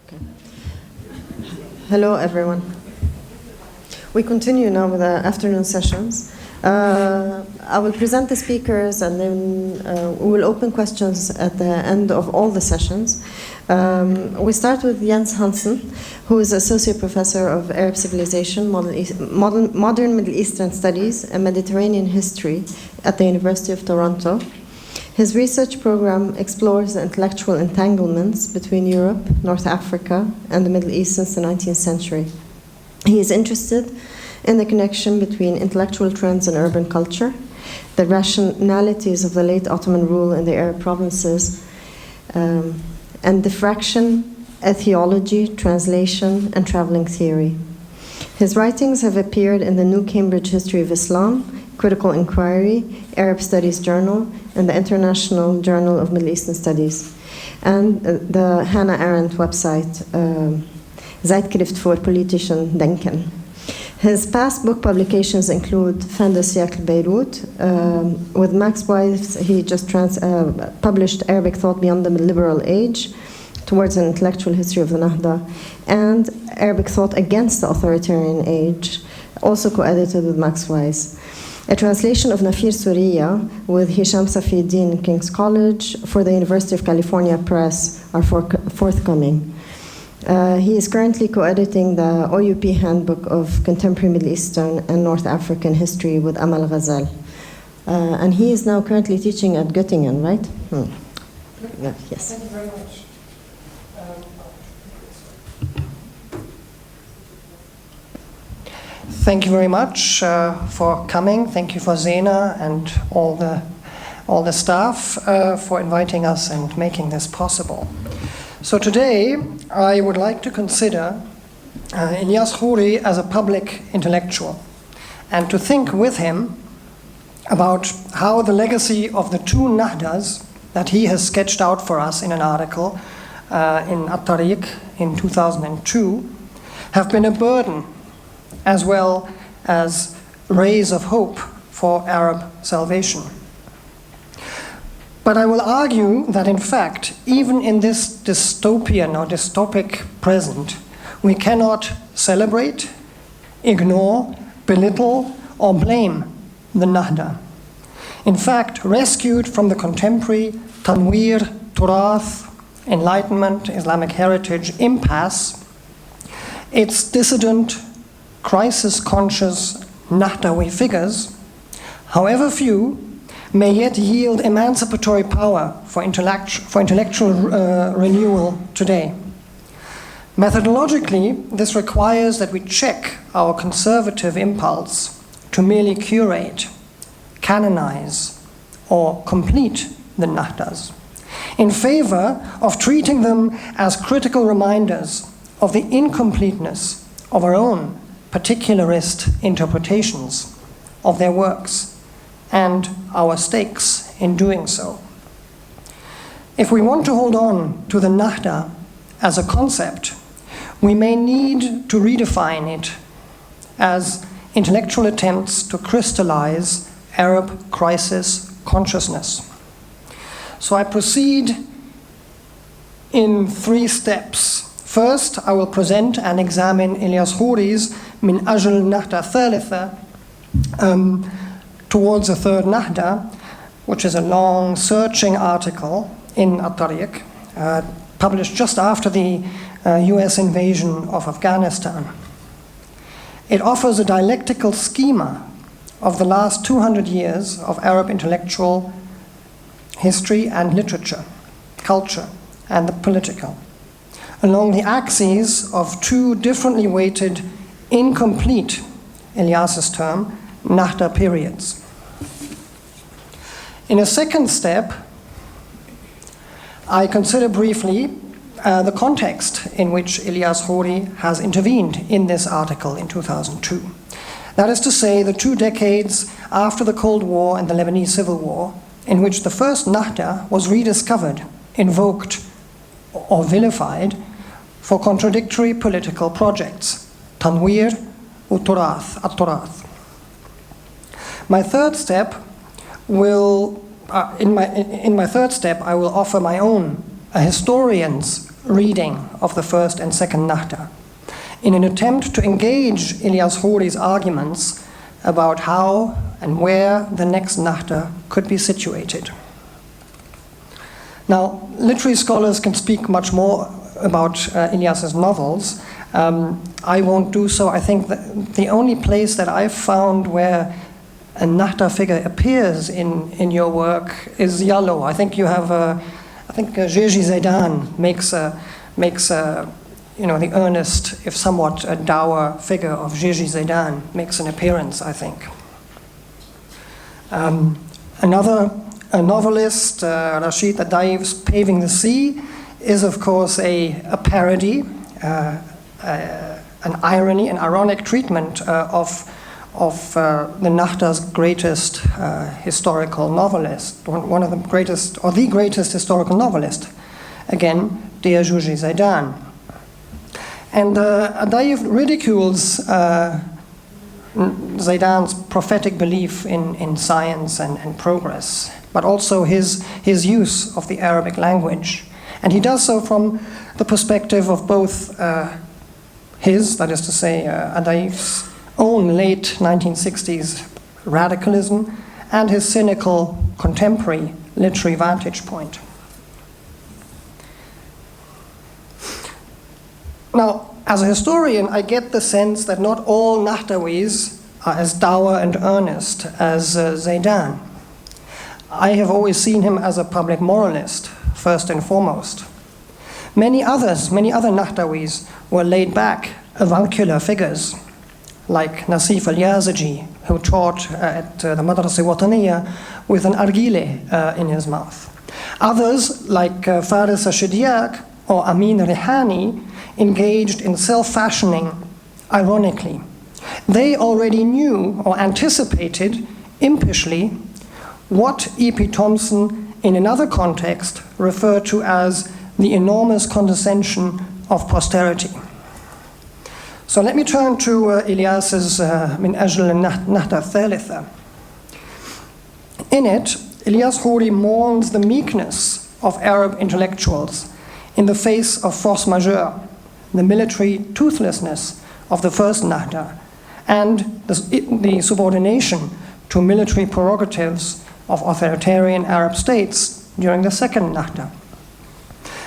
Okay. Hello, everyone. We continue now with the afternoon sessions. I will present the speakers and then we will open questions at the end of all the sessions. We start with Jens Hansen, who is Associate Professor of Arab Civilization, Modern Middle Eastern Studies and Mediterranean History at the University of Toronto. His research program explores the intellectual entanglements between Europe, North Africa, and the Middle East since the 19th century. He is interested in the connection between intellectual trends and urban culture, the rationalities of the late Ottoman rule in the Arab provinces, and diffraction, etiology, translation, and traveling theory. His writings have appeared in the New Cambridge History of Islam, Critical Inquiry, Arab Studies Journal, and the International Journal of Middle Eastern Studies, and the Hannah Arendt website, Zeitschrift für politischen Denken. His past book publications include Fin de siècle Beirut. With Max Weiss, he just published Arabic Thought Beyond the Liberal Age, Towards an Intellectual History of the Nahda, and Arabic Thought Against the Authoritarian Age, also co-edited with Max Weiss. A translation of Nafir Suriya with Hisham Safiuddin in King's College for the University of California Press are forthcoming. He is currently co-editing the OUP Handbook of Contemporary Middle Eastern and North African History with Amal Ghazal. And he is now currently teaching at Göttingen, right? Yeah, yes. Thank you very much. Thank you very much for coming. Thank you for Zena and all the staff for inviting us and making this possible. So today I would like to consider Elias Khoury as a public intellectual and to think with him about how the legacy of the two Nahdas that he has sketched out for us in an article in At-Tariq in 2002 have been a burden as well as rays of hope for Arab salvation. But I will argue that in fact, even in this dystopian or dystopic present, we cannot celebrate, ignore, belittle, or blame the Nahda. In fact, rescued from the contemporary Tanwir, Turath, Enlightenment, Islamic heritage impasse, its dissident, crisis-conscious Nahdawi figures, however few, may yet yield emancipatory power for intellectual renewal today. Methodologically, this requires that we check our conservative impulse to merely curate, canonize, or complete the Nahdas, in favor of treating them as critical reminders of the incompleteness of our own particularist interpretations of their works and our stakes in doing so. If we want to hold on to the Nahda as a concept, we may need to redefine it as intellectual attempts to crystallize Arab crisis consciousness. So I proceed in 3 steps. First, I will present and examine Elias Khoury's Min Ajl Nahda Thalitha, Towards a Third Nahda, which is a long, searching article in At-Tariq, published just after the US invasion of Afghanistan. It offers a dialectical schema of the last 200 years of Arab intellectual history and literature, culture, and the political, along the axes of 2 differently weighted, incomplete, Elias's term, Nahda periods. In a second step, I consider briefly the context in which Elias Khoury has intervened in this article in 2002. That is to say, the 2 decades after the Cold War and the Lebanese Civil War, in which the first Nahda was rediscovered, invoked, or vilified for contradictory political projects, Tanwir u Turath, At-Turath. My third step will, in my third step, I will offer my own, a historian's reading of the first and second Nahda in an attempt to engage Elias Khoury's arguments about how and where the next Nahda could be situated. Now, literary scholars can speak much more about Elias's novels. I won't do so. I think that the only place that I've found where a Nahda figure appears in your work is Yallo. I think you have Jerzy Zaidan makes the earnest, if somewhat dour figure of Jerzy Zaidan makes an appearance, I think. A novelist, Rashid Adayev's Paving the Sea, is of course a parody, an irony, an ironic treatment of the Nahda's greatest historical novelist, one of the greatest, or the greatest historical novelist, again, dear Jerzy Zaidan. And Adayev ridicules Zaidan's prophetic belief in science and progress, but also his use of the Arabic language. And he does so from the perspective of both his, that is to say, Adayev's own late 1960s radicalism and his cynical contemporary literary vantage point. Now, as a historian, I get the sense that not all Nahdawis are as dour and earnest as Zaidan. I have always seen him as a public moralist, first and foremost. Many other Nahdawis were laid back, avuncular figures, like Nasif al-Yaziji, who taught at the Madrasa Wataniya with an argile in his mouth. Others, like Faris al-Shidyak or Amin Rihani, engaged in self-fashioning ironically. They already knew or anticipated impishly what E.P. Thompson, in another context, referred to as the enormous condescension of posterity. So let me turn to Elias's Min Ajl al-Nahda Thalitha. In it, Elias Khoury mourns the meekness of Arab intellectuals in the face of force majeure, the military toothlessness of the first Nahda, and the subordination to military prerogatives of authoritarian Arab states during the second Nahda.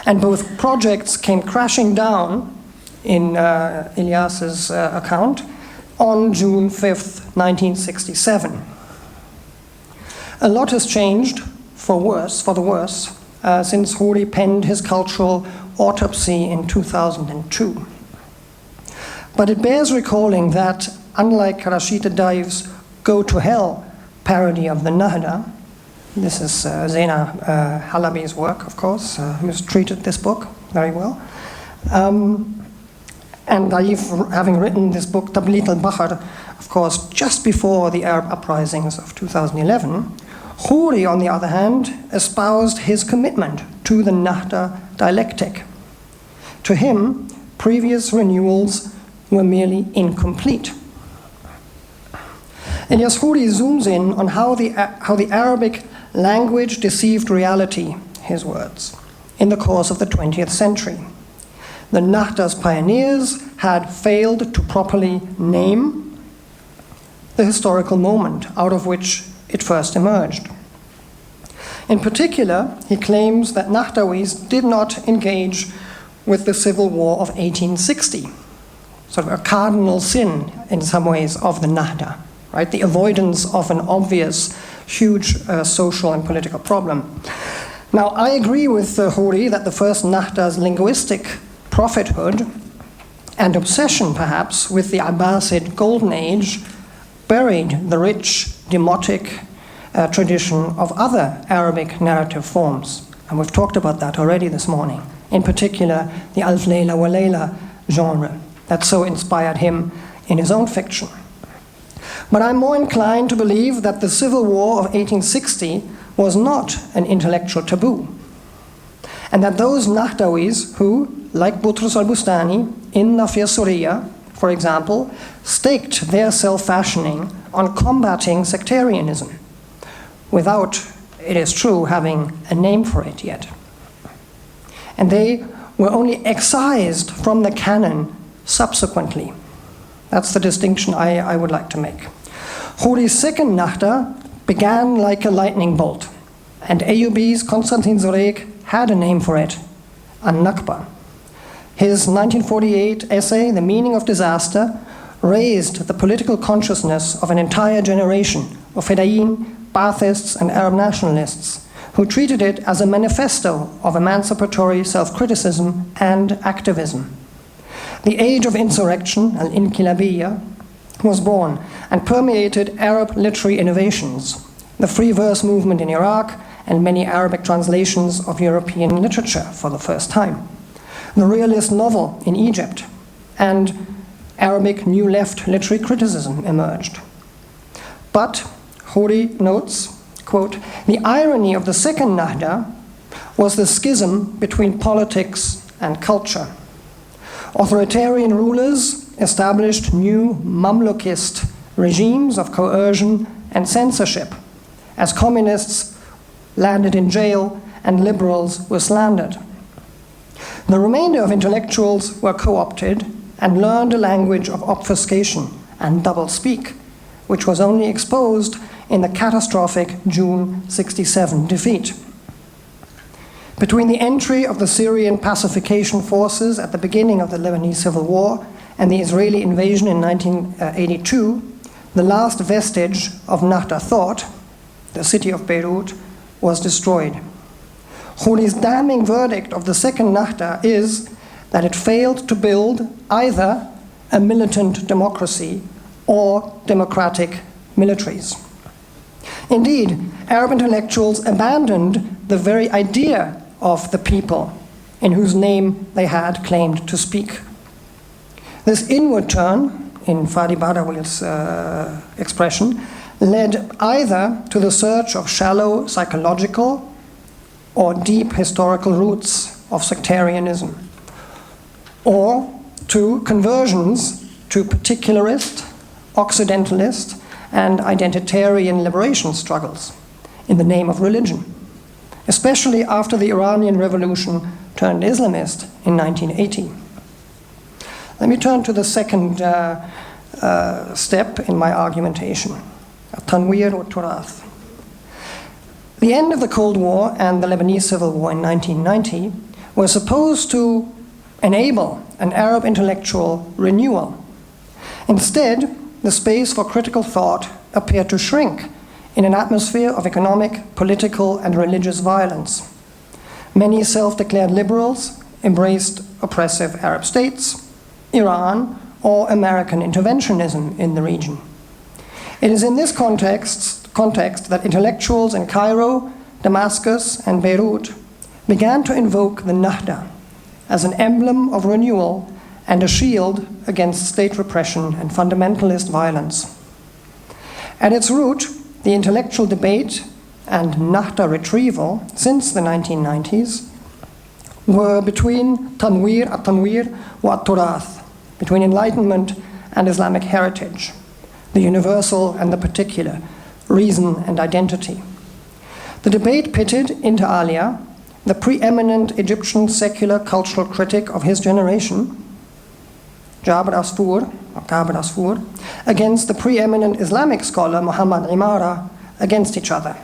And both projects came crashing down, in Elias's account, on June 5th, 1967. A lot has changed for the worse, since Khoury penned his cultural autopsy in 2002. But it bears recalling that, unlike Rashid Adayev's Go to Hell parody of the Nahda, this is Zena Halabi's work, of course, who's treated this book very well. And Daif, having written this book, Tablit al-Bahr, of course, just before the Arab uprisings of 2011, Khoury, on the other hand, espoused his commitment to the Nahda dialectic. To him, previous renewals were merely incomplete. Elias Khoury zooms in on how the Arabic language deceived reality, his words, in the course of the 20th century. The Nahda's pioneers had failed to properly name the historical moment out of which it first emerged. In particular, he claims that Nahdawis did not engage with the civil war of 1860, sort of a cardinal sin in some ways of the Nahda, right? The avoidance of an obvious, huge social and political problem. Now, I agree with Khoury that the first Nahda's linguistic prophethood and obsession, perhaps, with the Abbasid Golden Age buried the rich, demotic tradition of other Arabic narrative forms. And we've talked about that already this morning. In particular, the Alf Layla wa Layla genre that so inspired him in his own fiction. But I'm more inclined to believe that the Civil War of 1860 was not an intellectual taboo, and that those Nahdawis who, like Boutros al-Bustani in Nafia Suriya, for example, staked their self-fashioning on combating sectarianism, without, it is true, having a name for it yet. And they were only excised from the canon subsequently. That's the distinction I would like to make. Khoury's second Nahda began like a lightning bolt, and Ayyubi's Konstantin Zorek had a name for it, An-Nakba. His 1948 essay, The Meaning of Disaster, raised the political consciousness of an entire generation of Fedayeen, Baathists, and Arab nationalists, who treated it as a manifesto of emancipatory self-criticism and activism. The age of insurrection, al-Inqilabiyya, was born and permeated Arab literary innovations, the free verse movement in Iraq, and many Arabic translations of European literature for the first time, the realist novel in Egypt, and Arabic New Left literary criticism emerged. But, Khoury notes, quote, the irony of the second Nahda was the schism between politics and culture. Authoritarian rulers established new Mamlukist regimes of coercion and censorship, as communists landed in jail and liberals were slandered. The remainder of intellectuals were co-opted and learned a language of obfuscation and doublespeak, which was only exposed in the catastrophic June '67 defeat. Between the entry of the Syrian pacification forces at the beginning of the Lebanese Civil War and the Israeli invasion in 1982, the last vestige of Nahda thought, the city of Beirut, was destroyed. Khoury's damning verdict of the second Nahda is that it failed to build either a militant democracy or democratic militaries. Indeed, Arab intellectuals abandoned the very idea of the people in whose name they had claimed to speak. This inward turn, in Fadi Badawil's expression, led either to the search of shallow psychological or deep historical roots of sectarianism, or to conversions to particularist, occidentalist, and identitarian liberation struggles in the name of religion, especially after the Iranian Revolution turned Islamist in 1980. Let me turn to the second step in my argumentation, Tanwir wa Turath. The end of the Cold War and the Lebanese Civil War in 1990 were supposed to enable an Arab intellectual renewal. Instead, the space for critical thought appeared to shrink in an atmosphere of economic, political, and religious violence. Many self-declared liberals embraced oppressive Arab states, Iran, or American interventionism in the region. It is in this context that intellectuals in Cairo, Damascus, and Beirut began to invoke the Nahda as an emblem of renewal and a shield against state repression and fundamentalist violence. At its root, the intellectual debate and Nahda retrieval since the 1990s were between at-Tanwir wa at-Turath, between Enlightenment and Islamic heritage, the universal and the particular, reason and identity. The debate pitted inter alia the preeminent Egyptian secular cultural critic of his generation, Jabir Asfour, against the preeminent Islamic scholar Muhammad Imara, against each other.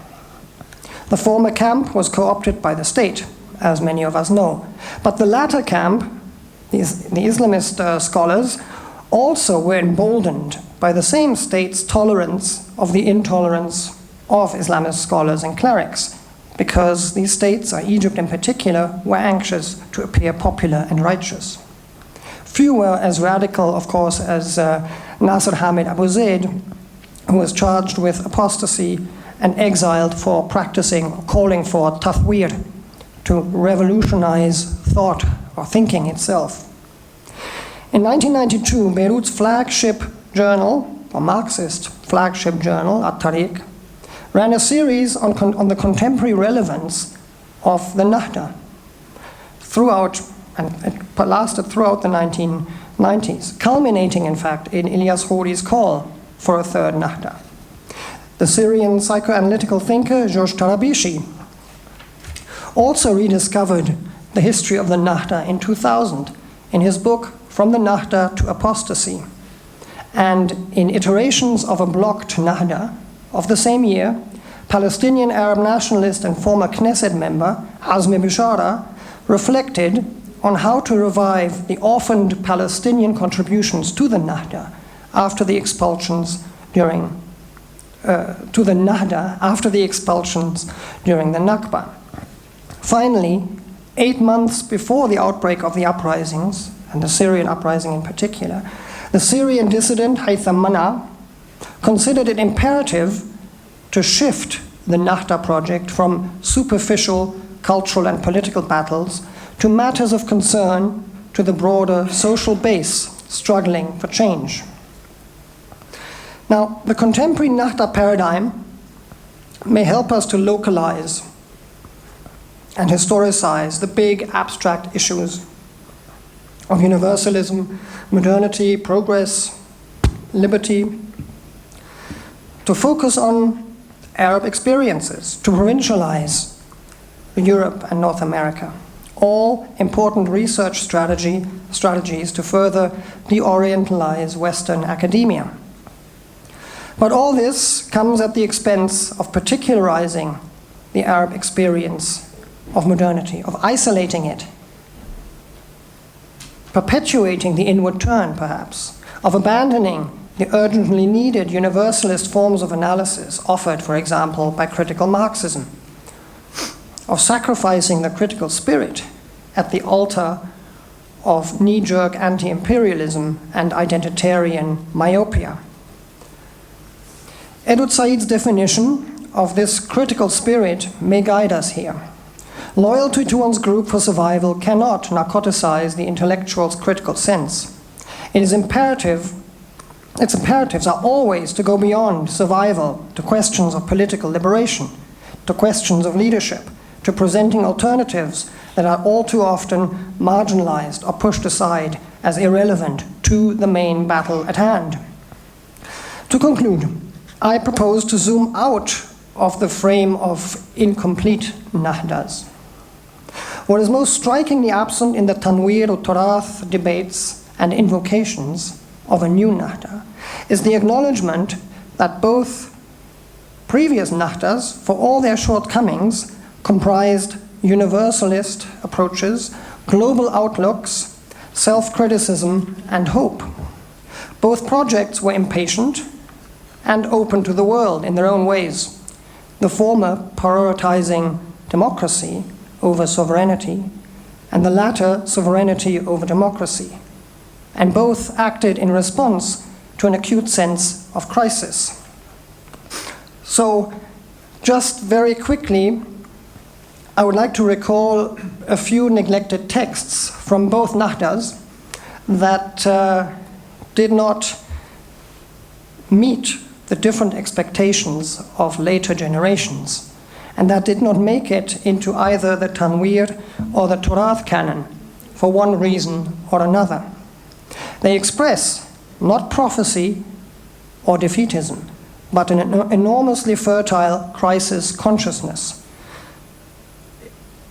The former camp was co-opted by the state, as many of us know, but the latter camp, the Islamist scholars, also were emboldened by the same state's tolerance of the intolerance of Islamist scholars and clerics, because these states, or Egypt in particular, were anxious to appear popular and righteous. Few were as radical, of course, as Nasser Hamid Abu Zaid, who was charged with apostasy and exiled for practicing, calling for tathwir, to revolutionize thought or thinking itself. In 1992, Beirut's flagship journal, or Marxist flagship journal, At-Tariq, ran a series on the contemporary relevance of the Nahda throughout, and it lasted throughout the 1990s, culminating, in fact, in Elias Khoury's call for a third Nahda. The Syrian psychoanalytical thinker George Tarabishi also rediscovered the history of the Nahda in 2000 in his book From the Nahda to Apostasy. And in Iterations of a Blocked Nahda of the same year, Palestinian Arab nationalist and former Knesset member Azmi Bishara reflected on how to revive the orphaned Palestinian contributions to the Nahda after the expulsions during the Nakba. Finally, 8 months before the outbreak of the uprisings, and the Syrian uprising in particular, the Syrian dissident Haytham Mana considered it imperative to shift the Nahda project from superficial cultural and political battles to matters of concern to the broader social base struggling for change. Now, the contemporary Nahda paradigm may help us to localize and historicize the big abstract issues of universalism, modernity, progress, liberty, to focus on Arab experiences, to provincialize Europe and North America. All important research strategies to further de-orientalize Western academia. But all this comes at the expense of particularizing the Arab experience of modernity, of isolating it, perpetuating the inward turn, perhaps, of abandoning the urgently needed universalist forms of analysis offered, for example, by critical Marxism, of sacrificing the critical spirit at the altar of knee-jerk anti-imperialism and identitarian myopia. Edward Said's definition of this critical spirit may guide us here. Loyalty to one's group for survival cannot narcoticize the intellectual's critical sense. Its imperatives are always to go beyond survival to questions of political liberation, to questions of leadership, to presenting alternatives that are all too often marginalized or pushed aside as irrelevant to the main battle at hand. To conclude, I propose to zoom out of the frame of incomplete Nahdas. What is most strikingly absent in the Tanwir or Turath debates and invocations of a new Nahda is the acknowledgement that both previous Nahdas, for all their shortcomings, comprised universalist approaches, global outlooks, self-criticism, and hope. Both projects were impatient and open to the world in their own ways, the former prioritizing democracy over sovereignty, and the latter sovereignty over democracy. And both acted in response to an acute sense of crisis. So, just very quickly, I would like to recall a few neglected texts from both Nahdas that did not meet the different expectations of later generations, and that did not make it into either the Tanwir or the Turath canon for one reason or another. They express not prophecy or defeatism, but an enormously fertile crisis consciousness.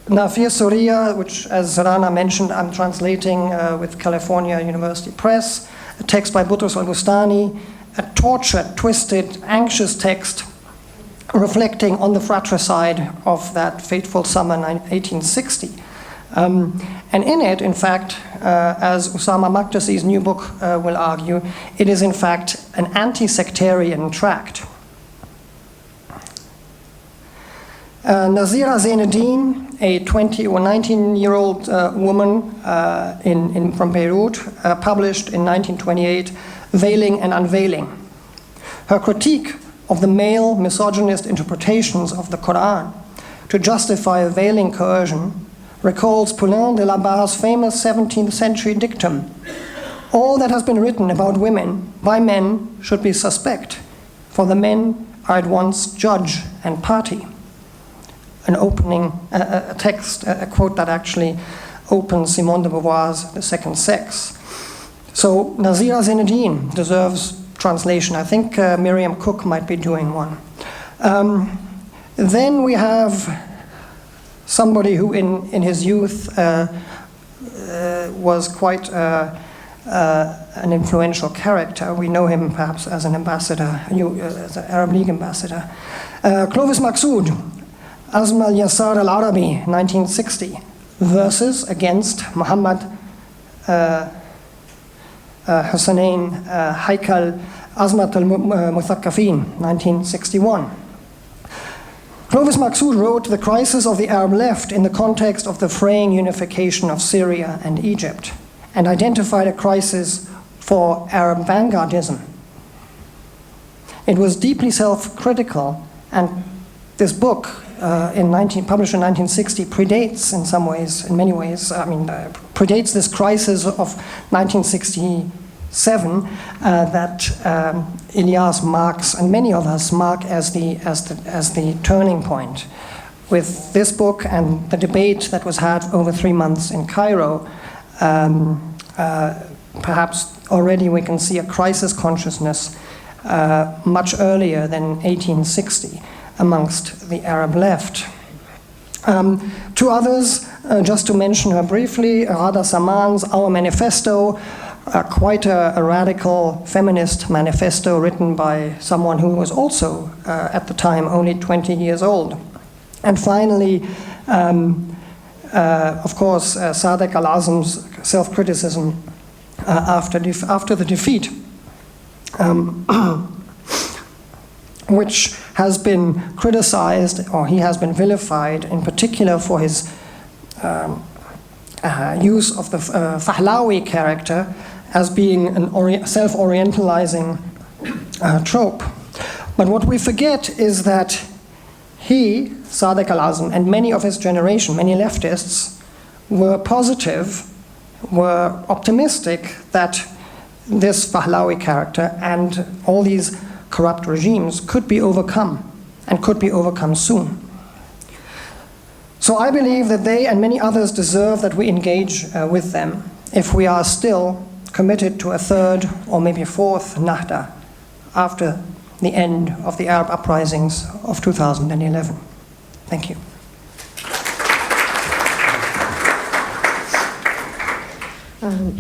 Nafir Surya, which, as Rana mentioned, I'm translating with California University Press, a text by Boutros Al-Bustani, a tortured, twisted, anxious text reflecting on the fratricide of that fateful summer 1860. And in it, in fact, as Usama Makdisi's new book will argue, it is in fact an anti-sectarian tract. Nazira Zainuddin, a 19-year-old woman from Beirut, published in 1928, Veiling and Unveiling. Her critique of the male misogynist interpretations of the Quran to justify veiling coercion recalls Poulain de la Barre's famous 17th century dictum, "All that has been written about women by men should be suspect, for the men are at once judge and party." An opening, a text, a quote that actually opens Simone de Beauvoir's The Second Sex. So Nazira Zainuddin deserves translation. I think Miriam Cook might be doing one. Then we have somebody who in his youth was quite an influential character. We know him perhaps as an ambassador, as an Arab League ambassador. Clovis Maqsood, Azm al-Yasar al-Arabi, 1960, versus against Muhammad Hussein Haikal Azmat al-Muthaqqafin, 1961. Clovis Maqsood wrote The Crisis of the Arab Left in the context of the fraying unification of Syria and Egypt, and identified a crisis for Arab vanguardism. It was deeply self-critical, and this book, published in 1960, predates in some ways, in many ways, predates this crisis of 1967 that Elias marks and many others mark as the turning point. With this book and the debate that was had over 3 months in Cairo, perhaps already we can see a crisis consciousness much earlier than 1860 amongst the Arab left. Two others, just to mention her briefly, Rada Saman's Our Manifesto, quite a radical feminist manifesto written by someone who was also, at the time, only 20 years old. And finally, of course, Sadek Al-Azm's self-criticism after the defeat, which has been criticized, or he has been vilified, in particular for his use of the Pahlawi character as being a self-orientalizing trope. But what we forget is that he, Sadek Al-Azm, and many of his generation, many leftists, were positive, were optimistic that this Pahlawi character and all these corrupt regimes could be overcome, and could be overcome soon. So I believe that they and many others deserve that we engage with them if we are still committed to a third or maybe fourth Nahda after the end of the Arab uprisings of 2011. Thank you.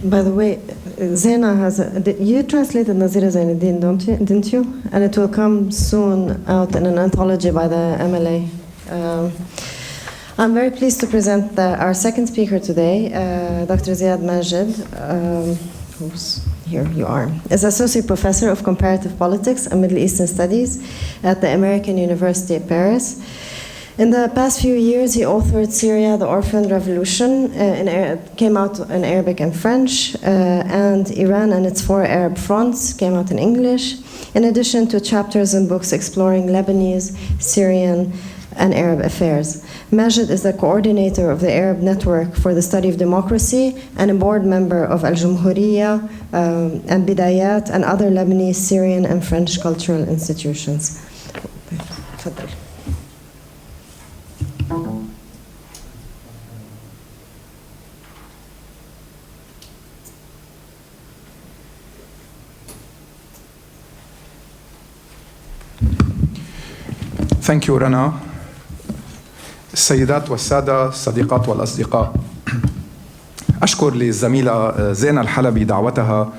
By the way, Zena you translated Nazira Zainuddin, didn't you? And it will come soon out in an anthology by the MLA. I'm very pleased to present our second speaker today, Dr. Ziad Majid, here you are, is Associate Professor of Comparative Politics and Middle Eastern Studies at the American University of Paris. In the past few years, he authored Syria, the Orphan Revolution, came out in Arabic and French, and Iran and its 4 Arab fronts came out in English, in addition to chapters and books exploring Lebanese, Syrian, and Arab affairs. Majid is the coordinator of the Arab Network for the Study of Democracy and a board member of Al-Jumhuriyya and Bidayat and other Lebanese, Syrian, and French cultural institutions. Thank you, Rana. السيدات والسادة، الصديقات والأصدقاء، أشكر للزميلة زينة الحلبي دعوتها،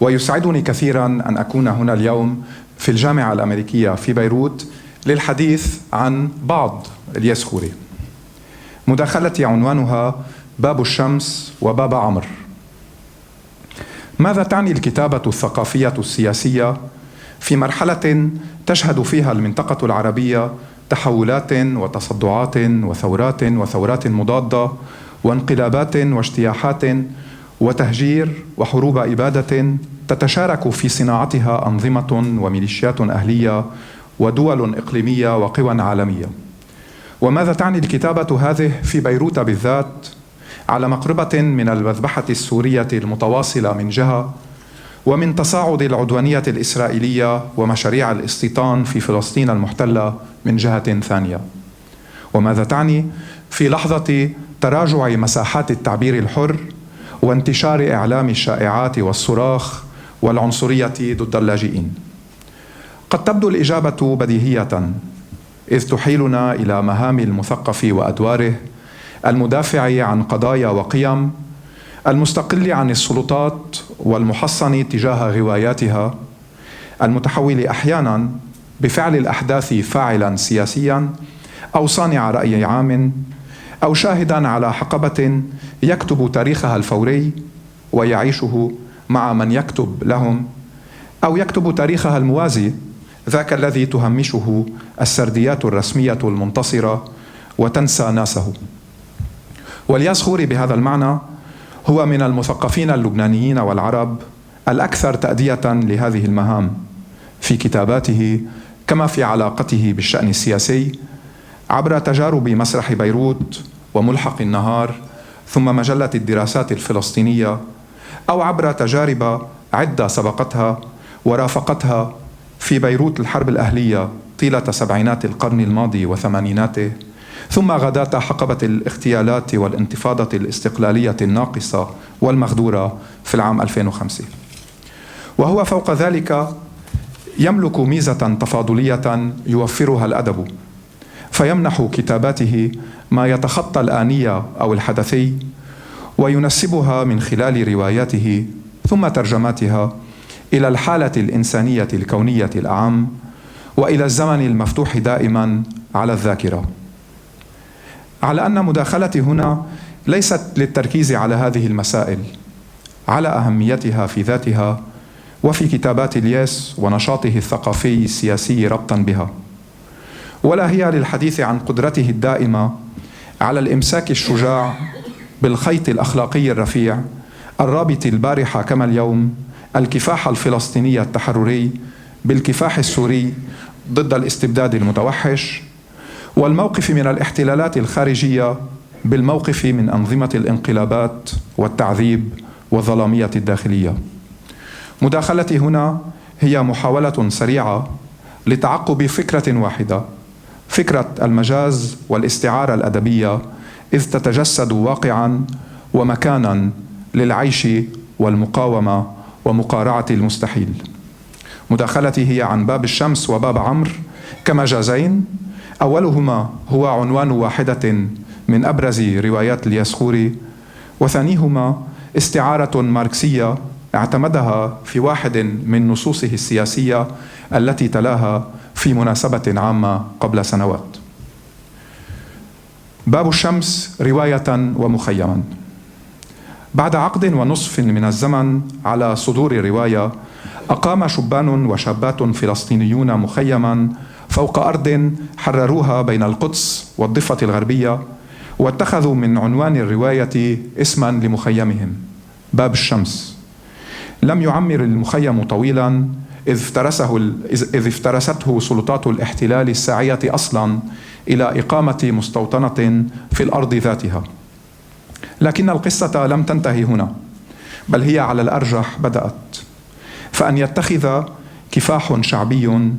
ويسعدني كثيراً أن أكون هنا اليوم في الجامعة الأمريكية في بيروت للحديث عن بعض إلياس خوري. مداخلتي عنوانها باب الشمس وباب عمر. ماذا تعني الكتابة الثقافية السياسية في مرحلة تشهد فيها المنطقة العربية تحولات وتصدعات وثورات مضادة وانقلابات واجتياحات وتهجير وحروب إبادة تتشارك في صناعتها أنظمة وميليشيات أهلية ودول إقليمية وقوى عالمية؟ وماذا تعني الكتابة هذه في بيروت بالذات على مقربة من المذبحة السورية المتواصلة من جهة، ومن تصاعد العدوانية الإسرائيلية ومشاريع الاستيطان في فلسطين المحتلة من جهة ثانية؟ وماذا تعني في لحظة تراجع مساحات التعبير الحر وانتشار إعلام الشائعات والصراخ والعنصرية ضد اللاجئين؟ قد تبدو الإجابة بديهية، إذ تحيلنا إلى مهام المثقف وأدواره، المدافع عن قضايا وقيم، المستقل عن السلطات والمحصن تجاه غواياتها، المتحول أحياناً بفعل الأحداث فاعلاً سياسياً أو صانع رأي عام، أو شاهداً على حقبة يكتب تاريخها الفوري ويعيشه مع من يكتب لهم، أو يكتب تاريخها الموازي، ذاك الذي تهمشه السرديات الرسمية المنتصرة وتنسى ناسه. والياس خوري بهذا المعنى هو من المثقفين اللبنانيين والعرب الأكثر تأدية لهذه المهام في كتاباته كما في علاقته بالشأن السياسي، عبر تجارب مسرح بيروت وملحق النهار ثم مجلة الدراسات الفلسطينية، أو عبر تجارب عدة سبقتها ورافقتها في بيروت الحرب الأهلية طيلة سبعينات القرن الماضي وثمانيناته، ثم غداة حقبة الاغتيالات والانتفاضة الاستقلالية الناقصة والمغدورة في العام 2005. وهو فوق ذلك يملك ميزة تفاضلية يوفرها الأدب، فيمنح كتاباته ما يتخطى الآنية أو الحدثي، وينسبها من خلال رواياته ثم ترجماتها إلى الحالة الإنسانية الكونية الأعم، وإلى الزمن المفتوح دائما على الذاكرة. على أن مداخلتي هنا ليست للتركيز على هذه المسائل، على أهميتها في ذاتها وفي كتابات الياس ونشاطه الثقافي السياسي ربطا بها، ولا هي للحديث عن قدرته الدائمة على الإمساك الشجاع بالخيط الأخلاقي الرفيع الرابط البارحة كما اليوم الكفاح الفلسطيني التحرري بالكفاح السوري ضد الاستبداد المتوحش، والموقف من الاحتلالات الخارجية بالموقف من أنظمة الانقلابات والتعذيب والظلامية الداخلية. مداخلتي هنا هي محاولة سريعة لتعقب فكرة واحدة، فكرة المجاز والاستعارة الأدبية، إذ تتجسد واقعاً ومكاناً للعيش والمقاومة ومقارعة المستحيل. مداخلتي هي عن باب الشمس وباب عمرو كمجازين، أولهما هو عنوان واحدة من أبرز روايات الياس خوري، وثانيهما استعارة ماركسية اعتمدها في واحد من نصوصه السياسية التي تلاها في مناسبة عامة قبل سنوات. باب الشمس رواية ومخيما. بعد عقد ونصف من الزمن على صدور رواية، أقام شبان وشابات فلسطينيون مخيما فوق أرض حرروها بين القدس والضفة الغربية، واتخذوا من عنوان الرواية اسما لمخيمهم، باب الشمس. لم يعمر المخيم طويلا إذ افترسته سلطات الاحتلال الساعية أصلا إلى إقامة مستوطنة في الأرض ذاتها. لكن القصة لم تنتهي هنا، بل هي على الأرجح بدأت، فأن يتخذ كفاح شعبي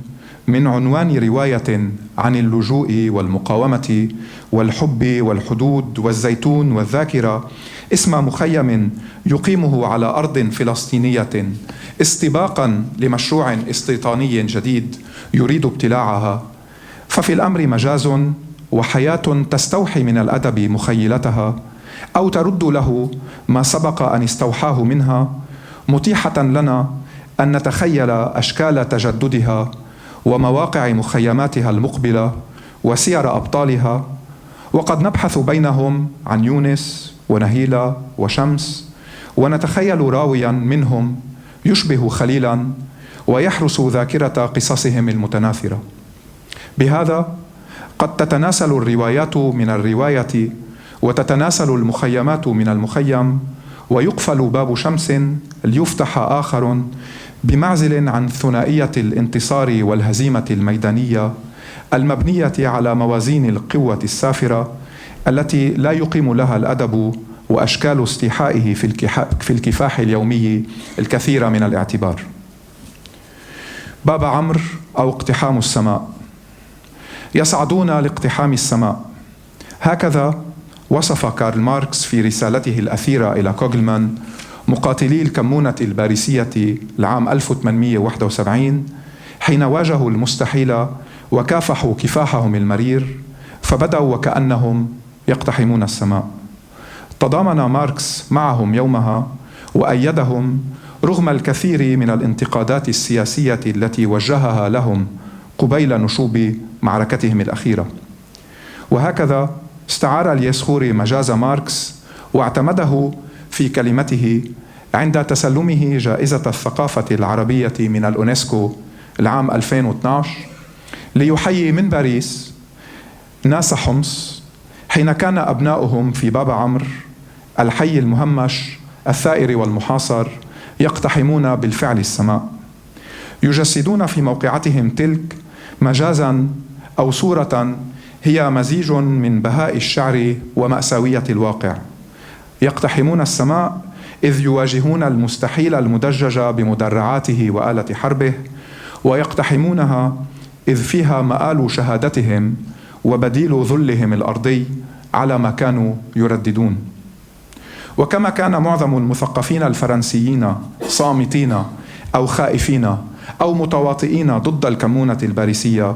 من عنوان رواية عن اللجوء والمقاومة والحب والحدود والزيتون والذاكرة اسم مخيم يقيمه على أرض فلسطينية استباقا لمشروع استيطاني جديد يريد ابتلاعها، ففي الأمر مجاز وحياة تستوحي من الأدب مخيلتها أو ترد له ما سبق أن استوحاه منها، متيحة لنا أن نتخيل أشكال تجددها ومواقع مخيماتها المقبلة وسير أبطالها، وقد نبحث بينهم عن يونس ونهيلة وشمس، ونتخيل راويا منهم يشبه خليلا ويحرس ذاكرة قصصهم المتناثرة. بهذا قد تتناسل الروايات من الرواية وتتناسل المخيمات من المخيم، ويقفل باب شمس ليفتح آخر بمعزل عن ثنائية الانتصار والهزيمة الميدانية المبنية على موازين القوة السافرة التي لا يقيم لها الأدب وأشكال استيحائه في الكفاح اليومي الكثير من الاعتبار. باب عمرو أو اقتحام السماء. يصعدون لاقتحام السماء، هكذا وصف كارل ماركس في رسالته الأثيرة إلى كوغلمان مقاتلي الكمونة الباريسية العام 1871 حين واجهوا المستحيل وكافحوا كفاحهم المرير فبدأوا وكأنهم يقتحمون السماء. تضامن ماركس معهم يومها وأيدهم رغم الكثير من الانتقادات السياسية التي وجهها لهم قبيل نشوب معركتهم الأخيرة. وهكذا استعار الياس خوري مجاز ماركس واعتمده في كلمته عند تسلمه جائزة الثقافة العربية من الأونسكو العام 2012 ليحيي من باريس ناس حمص حين كان أبناؤهم في باب عمرو الحي المهمش الثائر والمحاصر يقتحمون بالفعل السماء، يجسدون في موقعتهم تلك مجازا أو صورة هي مزيج من بهاء الشعر ومأساوية الواقع. يقتحمون السماء إذ يواجهون المستحيل المدجج بمدرعاته وآلة حربه، ويقتحمونها إذ فيها مآل شهادتهم وبديل ذلهم الأرضي على ما كانوا يرددون. وكما كان معظم المثقفين الفرنسيين صامتين أو خائفين أو متواطئين ضد الكمونة الباريسية،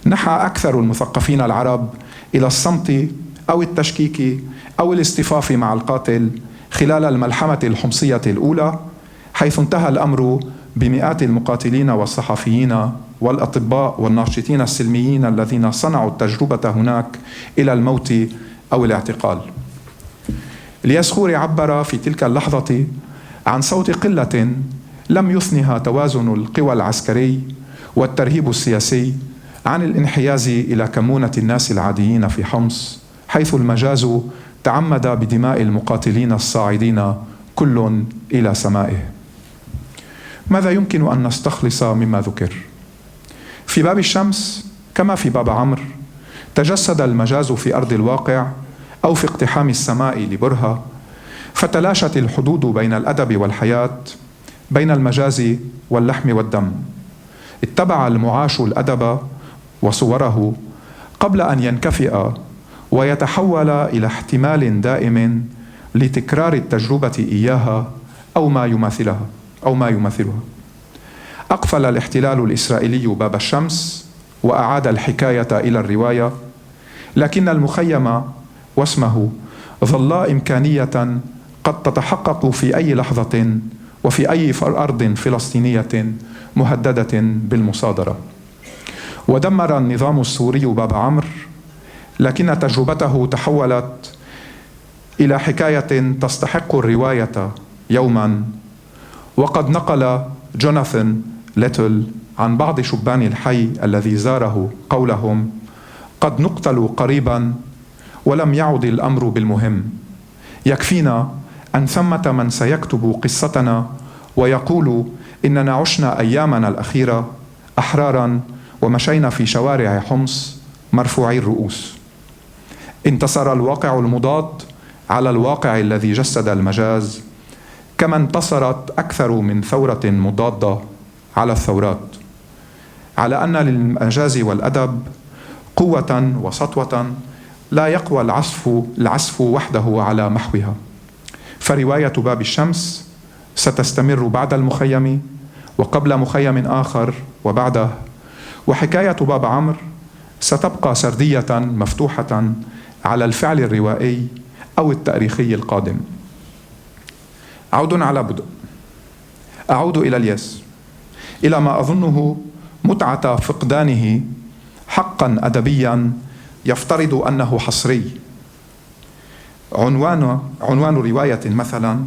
نحى أكثر المثقفين العرب إلى الصمت أو التشكيك أو الاصطفاف مع القاتل خلال الملحمة الحمصية الأولى، حيث انتهى الأمر بمئات المقاتلين والصحفيين والأطباء والناشطين السلميين الذين صنعوا التجربة هناك إلى الموت أو الاعتقال. الياس خوري عبر في تلك اللحظة عن صوت قلة لم يثنها توازن القوى العسكري والترهيب السياسي عن الانحياز إلى كمونة الناس العاديين في حمص، حيث المجاز تعمد بدماء المقاتلين الصاعدين كل إلى سمائه. ماذا يمكن أن نستخلص مما ذكر؟ في باب الشمس كما في باب عمرو تجسد المجاز في أرض الواقع أو في اقتحام السماء لبرهة، فتلاشت الحدود بين الأدب والحياة، بين المجاز واللحم والدم. اتبع المعاش الأدب وصوره قبل أن ينكفئ ويتحول إلى احتمال دائم لتكرار التجربة إياها أو ما يماثلها. أقفل الاحتلال الإسرائيلي باب الشمس وأعاد الحكاية إلى الرواية، لكن المخيم واسمه ظلا إمكانية قد تتحقق في أي لحظة وفي أي أرض فلسطينية مهددة بالمصادرة. ودمر النظام السوري باب عمرو، لكن تجربته تحولت إلى حكاية تستحق الرواية يوما. وقد نقل جوناثان ليتل عن بعض شبان الحي الذي زاره قولهم: قد نقتل قريبا ولم يعد الأمر بالمهم، يكفينا أن ثمة من سيكتب قصتنا ويقول إننا عشنا أيامنا الأخيرة أحرارا ومشينا في شوارع حمص مرفوعي الرؤوس. انتصر الواقع المضاد على الواقع الذي جسد المجاز، كما انتصرت أكثر من ثورة مضادة على الثورات، على أن للمجاز والأدب قوة وسطوة لا يقوى العزف وحده على محوها. فرواية باب الشمس ستستمر بعد المخيم وقبل مخيم آخر وبعده، وحكاية باب عمرو ستبقى سردية مفتوحة على الفعل الروائي أو التاريخي القادم. عود على بدء. أعود إلى الياس، إلى ما أظنه متعة فقدانه حقا أدبيا يفترض أنه حصري. عنوان رواية مثلا: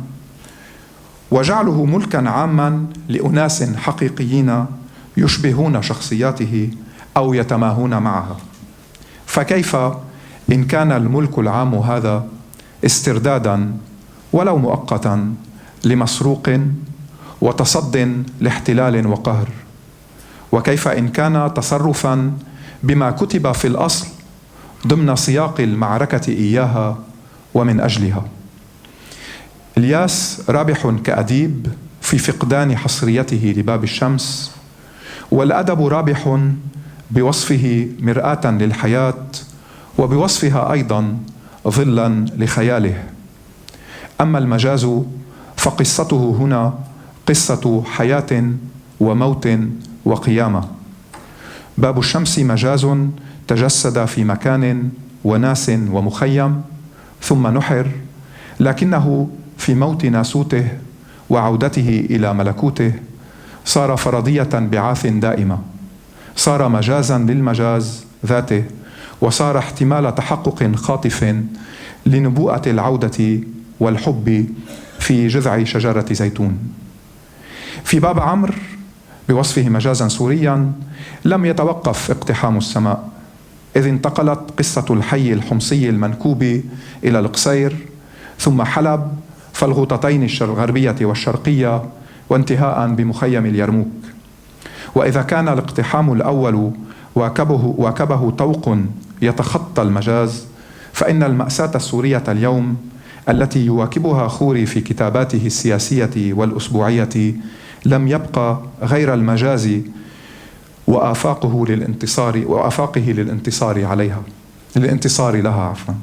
وجعله ملكا عاما لأناس حقيقيين يشبهون شخصياته أو يتماهون معها. فكيف إن كان الملك العام هذا استردادا ولو مؤقتا لمسروق وتصد لاحتلال وقهر؟ وكيف إن كان تصرفا بما كتب في الأصل ضمن سياق المعركة إياها ومن أجلها؟ الياس رابح كأديب في فقدان حصريته لباب الشمس، والأدب رابح بوصفه مرآة للحياة وبوصفها أيضا ظلا لخياله. أما المجاز فقصته هنا قصة حياة وموت وقيامة. باب الشمس مجاز تجسد في مكان وناس ومخيم ثم نحر، لكنه في موت ناسوته وعودته إلى ملكوته صار فرضية بعاث دائمة، صار مجازا للمجاز ذاته، وصار احتمال تحقق خاطف لنبوءة العودة والحب في جذع شجرة زيتون. في باب عمرو بوصفه مجازا سوريا لم يتوقف اقتحام السماء، إذ انتقلت قصة الحي الحمصي المنكوب إلى القصير ثم حلب فالغوطتين الغربية والشرقية وانتهاء بمخيم اليرموك. وإذا كان الاقتحام الأول واكبه طوق يتخطى المجاز، فإن المأساة السورية اليوم التي يواكبها خوري في كتاباته السياسية والأسبوعية لم يبقى غير المجاز وآفاقه للانتصار عليها، للانتصار لها عفوا.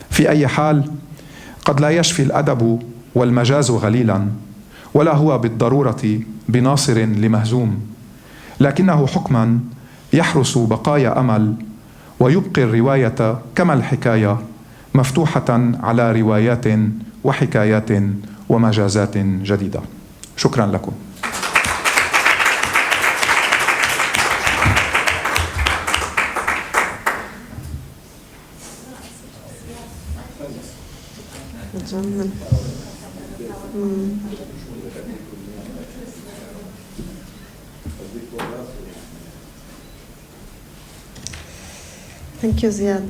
في أي حال قد لا يشفي الأدب والمجاز غليلا، ولا هو بالضرورة بناصر لمهزوم، لكنه حكما يحرس بقايا أمل ويبقي الرواية كما الحكاية مفتوحة على روايات وحكايات ومجازات جديدة. شكرا لكم. Thank you, Ziad.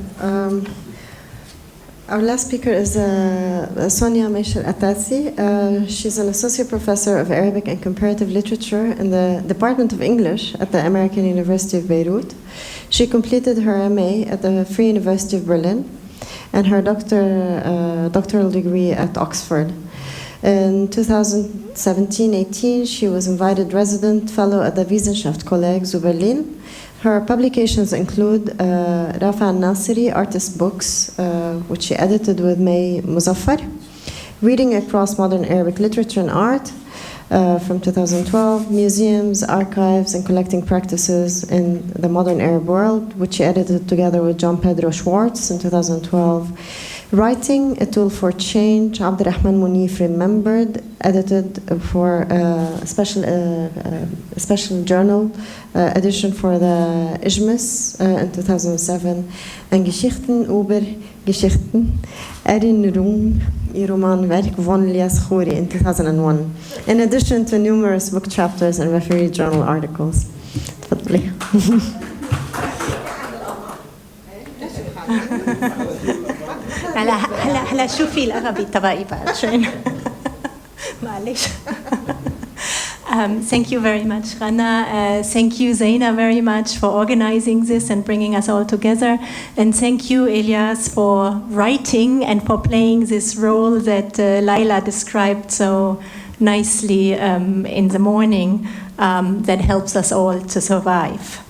Our last speaker is Sonia Meishel Atatsi. She's an associate professor of Arabic and comparative literature in the Department of English at the American University of Beirut. She completed her MA at the Free University of Berlin and her doctoral degree at Oxford. In 2017-18, she was invited resident fellow at the Wissenschaft Kolleg zu Berlin. Her publications include Rafa al-Nasiri Artist Books, which she edited with May Muzaffar, Reading Across Modern Arabic Literature and Art from 2012, Museums, Archives, and Collecting Practices in the Modern Arab World, which she edited together with John Pedro Schwartz in 2012, Writing, A Tool for Change, Abdurrahman Munif Remembered, edited for a special journal edition for the Ijmis in 2007, and Geschichten über Geschichten, Erinnerung, ihr Romanwerk von Elias Khoury in 2001, in addition to numerous book chapters and referee journal articles. تفضلي. هلا شوفي العربي تبعي بعد شوي. معلش. Thank you very much, Rana. Thank you, Zaina, very much for organizing this and bringing us all together. And thank you, Elias, for writing and for playing this role that Laila described so nicely in the morning that helps us all to survive.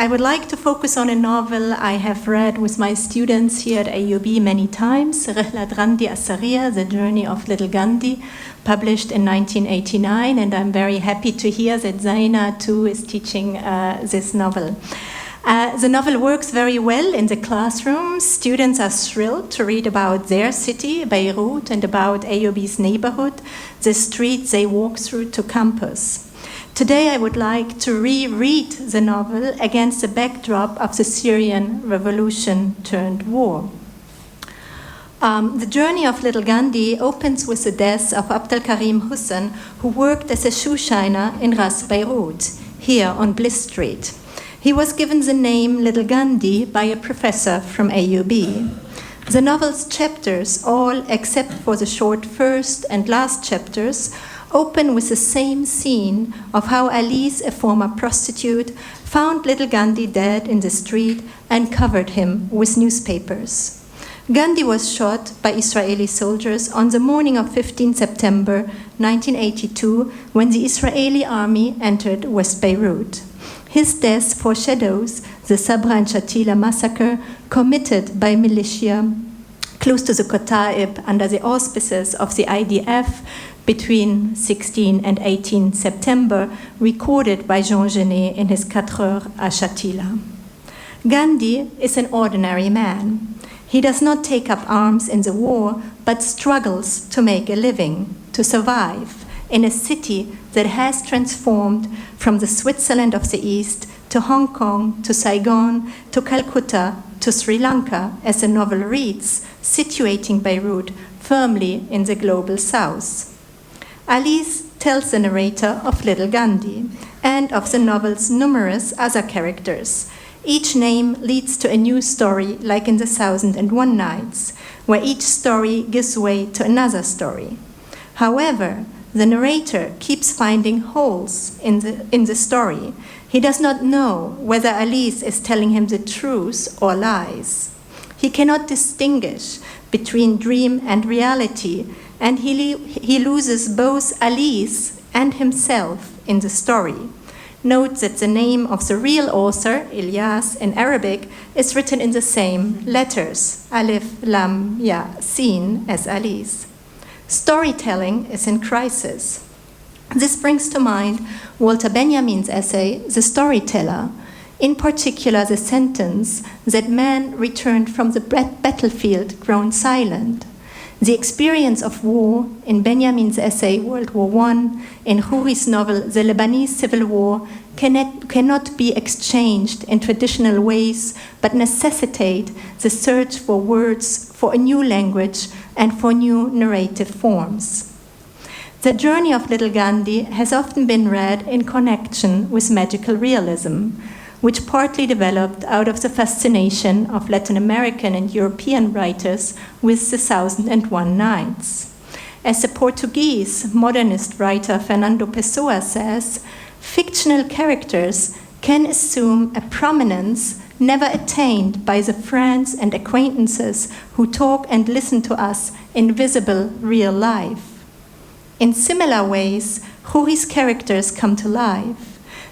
I would like to focus on a novel I have read with my students here at AUB many times, Rihlat Randi As-Saria, The Journey of Little Gandhi, published in 1989, and I'm very happy to hear that Zaina too is teaching this novel. The novel works very well in the classroom. Students are thrilled to read about their city, Beirut, and about AUB's neighborhood, the streets they walk through to campus. Today I would like to reread the novel against the backdrop of the Syrian revolution turned war. The journey of Little Gandhi opens with the death of Abdel Karim Hussein, who worked as a shoe shiner in Ras Beirut, here on Bliss Street. He was given the name Little Gandhi by a professor from AUB. The novel's chapters, all except for the short first and last chapters, open with the same scene of how Alice, a former prostitute, found Little Gandhi dead in the street and covered him with newspapers. Gandhi was shot by Israeli soldiers on the morning of 15 September 1982 when the Israeli army entered West Beirut. His death foreshadows the Sabra and Shatila massacre committed by militia close to the Kataib under the auspices of the IDF between 16 and 18 September, recorded by Jean Genet in his 4 heures à Shatila. Gandhi is an ordinary man. He does not take up arms in the war, but struggles to make a living, to survive, in a city that has transformed from the Switzerland of the East to Hong Kong, to Saigon, to Calcutta, to Sri Lanka, as the novel reads, situating Beirut firmly in the global south. Alice tells the narrator of little Gandhi and of the novel's numerous other characters. Each name leads to a new story, like in the 1001 Nights, where each story gives way to another story. However, the narrator keeps finding holes in the story. He does not know whether Alice is telling him the truth or lies. He cannot distinguish between dream and reality, and he loses both Alice and himself in the story. Note that the name of the real author, Elias in Arabic, is written in the same letters, Alif, Lam, Ya, Sin, as Alice. Storytelling is in crisis. This brings to mind Walter Benjamin's essay, The Storyteller, in particular the sentence that man returned from the battlefield grown silent. The experience of war in Benjamin's essay, World War I, in Khoury's novel, The Lebanese Civil War, cannot be exchanged in traditional ways, but necessitate the search for words, for a new language, and for new narrative forms. The journey of little Gandhi has often been read in connection with magical realism, which partly developed out of the fascination of Latin American and European writers with the 1001 Nights. As the Portuguese modernist writer Fernando Pessoa says, fictional characters can assume a prominence never attained by the friends and acquaintances who talk and listen to us in visible real life. In similar ways, Khoury's characters come to life.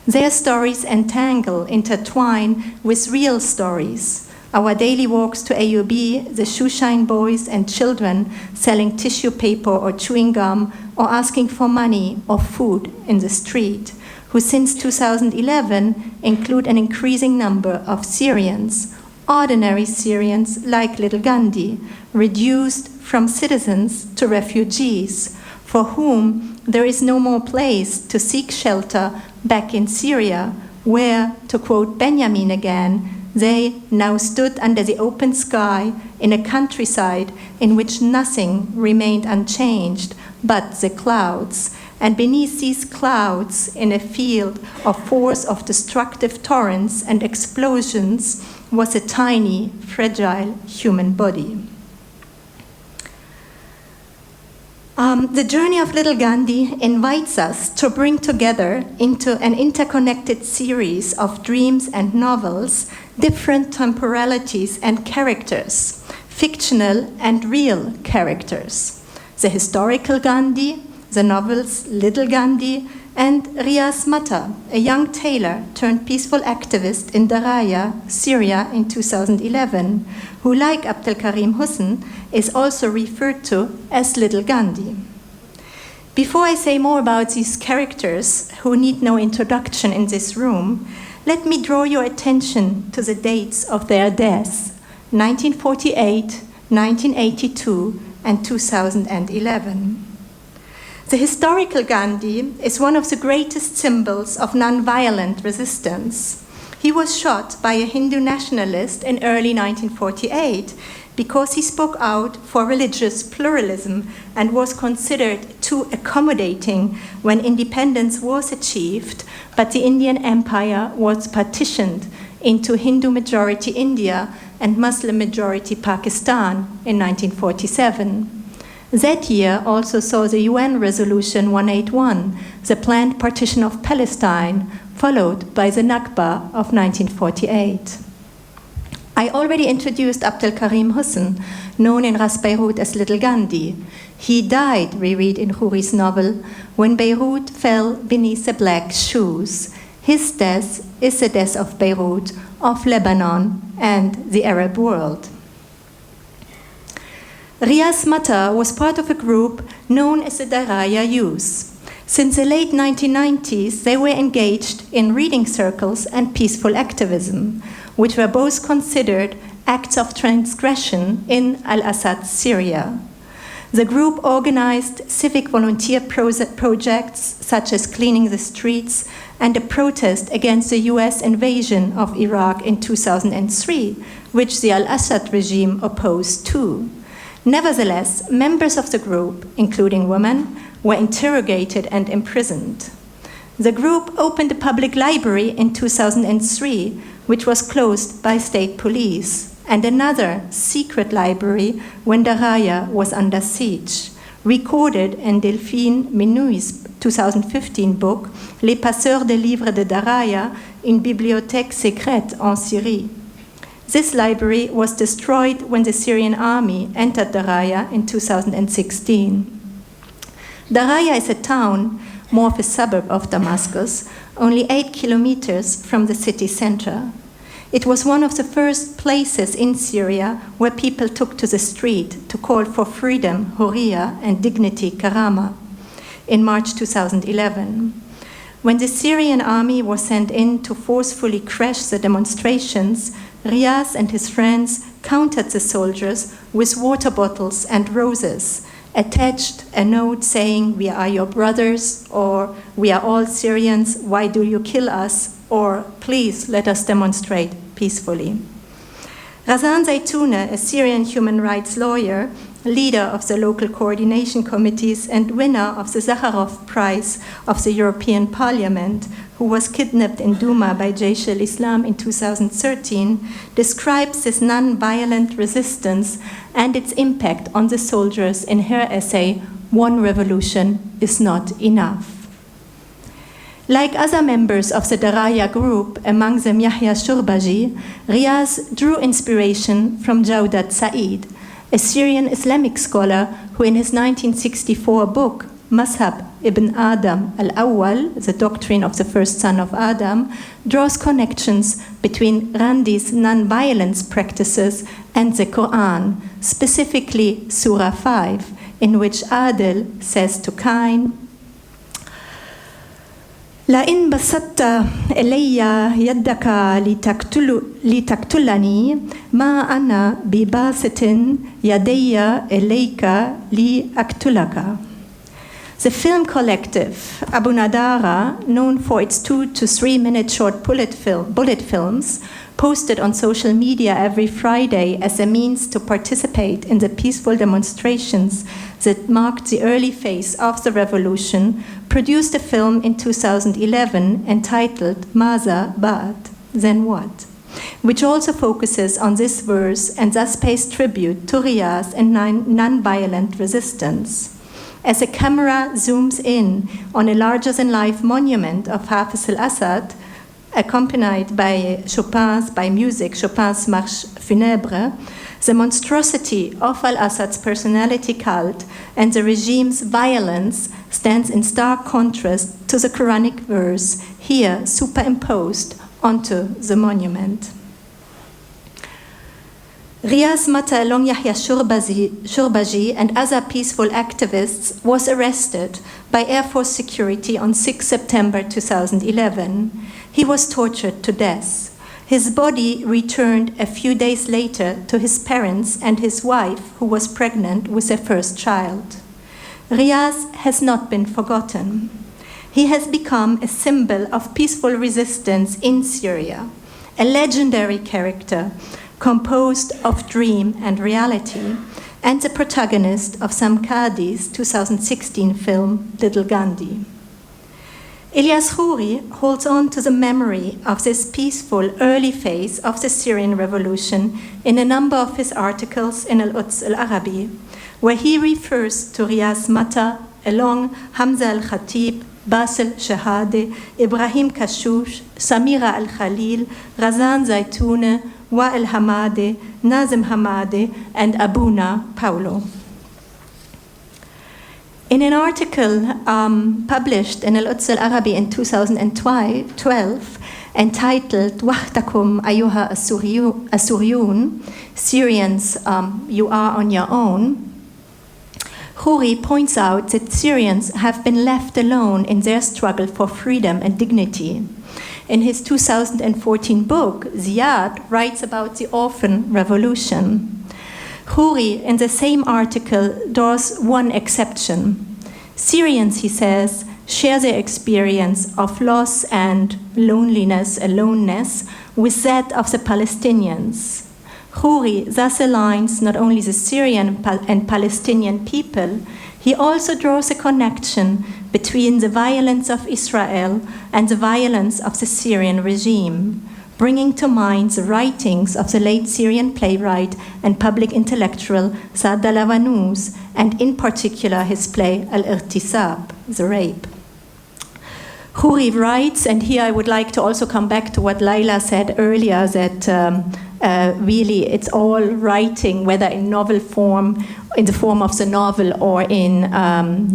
Their stories entangle, intertwine with real stories. Our daily walks to AUB, the shoeshine boys and children selling tissue paper or chewing gum or asking for money or food in the street, who since 2011 include an increasing number of Syrians, ordinary Syrians like little Gandhi, reduced from citizens to refugees, for whom there is no more place to seek shelter back in Syria, where, to quote Benjamin again, they now stood under the open sky in a countryside in which nothing remained unchanged but the clouds, and beneath these clouds, in a field of force of destructive torrents and explosions, was a tiny, fragile human body. The journey of little Gandhi invites us to bring together into an interconnected series of dreams and novels different temporalities and characters, fictional and real characters. The historical Gandhi, the novels Little Gandhi, and Riaz Matta, a young tailor turned peaceful activist in Daraya, Syria in 2011, who, like Abdel Karim Hussein, is also referred to as Little Gandhi. Before I say more about these characters, who need no introduction in this room, let me draw your attention to the dates of their deaths, 1948, 1982, and 2011. The historical Gandhi is one of the greatest symbols of nonviolent resistance. He was shot by a Hindu nationalist in early 1948 because he spoke out for religious pluralism and was considered too accommodating when independence was achieved, but the Indian Empire was partitioned into Hindu-majority India and Muslim-majority Pakistan in 1947. That year also saw the UN Resolution 181, the planned partition of Palestine, followed by the Nakba of 1948. I already introduced Abdel Karim Hussein, known in Ras Beirut as Little Gandhi. He died, we read in Khoury's novel, when Beirut fell beneath the black shoes. His death is the death of Beirut, of Lebanon, and the Arab world. Riaz Mata was part of a group known as the Daraya Youth. Since the late 1990s, they were engaged in reading circles and peaceful activism, which were both considered acts of transgression in al-Assad's Syria. The group organized civic volunteer projects such as cleaning the streets and a protest against the US invasion of Iraq in 2003, which the al-Assad regime opposed too. Nevertheless, members of the group, including women, were interrogated and imprisoned. The group opened a public library in 2003, which was closed by state police, and another secret library when Daraya was under siege, recorded in Delphine Minoui's 2015 book Les passeurs de livres de Daraya, une bibliothèque secrète en Syrie. This library was destroyed when the Syrian army entered Daraya in 2016. Daraya is a town, more of a suburb of Damascus, only 8 kilometers from the city center. It was one of the first places in Syria where people took to the street to call for freedom, Hurriya, and dignity, Karama, in March 2011. When the Syrian army was sent in to forcefully crash the demonstrations, Riaz and his friends countered the soldiers with water bottles and roses, attached a note saying, "We are your brothers," or "We are all Syrians, why do you kill us?" or "Please let us demonstrate peacefully." Razan Zaitouneh, a Syrian human rights lawyer, leader of the local coordination committees and winner of the Zakharov Prize of the European Parliament, who was kidnapped in Douma by Jaish al-Islam in 2013, describes this non-violent resistance and its impact on the soldiers in her essay, "One Revolution is Not Enough." Like other members of the Daraya group, among them Yahya Shurbaji, Riaz drew inspiration from Jawdat Said, a Syrian Islamic scholar who in his 1964 book, Mazhab ibn Adam al-Awwal, the doctrine of the first son of Adam, draws connections between Randi's non-violence practices and the Quran, specifically Surah 5, in which Adil says to Cain, لئن بسطت إلي يدك لتقتلني ما أنا بباسط يدي إليك لأقتلك. The film collective Abu Nadara, known for its 2 to 3 minute short bullet films, posted on social media every Friday as a means to participate in the peaceful demonstrations that marked the early phase of the revolution, produced a film in 2011 entitled Maza Ba'd, Then What?, which also focuses on this verse and thus pays tribute to Riaz and non-violent resistance. As the camera zooms in on a larger-than-life monument of Hafiz al-Assad, accompanied by Chopin's Marche Funèbre, the monstrosity of al-Assad's personality cult and the regime's violence stands in stark contrast to the Quranic verse here superimposed onto the monument. Riaz Mata, along Yahya Shurbaji and other peaceful activists, was arrested by Air Force security on 6 September 2011. He was tortured to death. His body returned a few days later to his parents and his wife, who was pregnant with their first child. Riaz has not been forgotten. He has become a symbol of peaceful resistance in Syria, a legendary character composed of dream and reality, and the protagonist of Sam Qadi's 2016 film, Little Gandhi. Elias Khoury holds on to the memory of this peaceful early phase of the Syrian revolution in a number of his articles in Al-Quds al-Arabi, where he refers to Riaz Mata along Hamza al-Khatib, Basil Shahade, Ibrahim Kashush, Samira al-Khalil, Razan Zaitouneh, Wa'el Hamade, Nazim Hamade, and Abuna Paulo. In an article published in Al-Quds al-Arabi in 2012, entitled Wahdakum Ayuha Asuriyun, Syrians, You Are on Your Own, Khoury points out that Syrians have been left alone in their struggle for freedom and dignity. In his 2014 book, Ziad writes about the orphan revolution. Khoury, in the same article, draws one exception. Syrians, he says, share their experience of loss and loneliness, aloneness, with that of the Palestinians. Khoury thus aligns not only the Syrian and Palestinian people, he also draws a connection between the violence of Israel and the violence of the Syrian regime, bringing to mind the writings of the late Syrian playwright and public intellectual Saad al-Awanous, and in particular his play Al-Irtisab, The Rape. Khoury writes, and here I would like to also come back to what Laila said earlier, that really it's all writing, whether in novel form, in the form of the novel, or in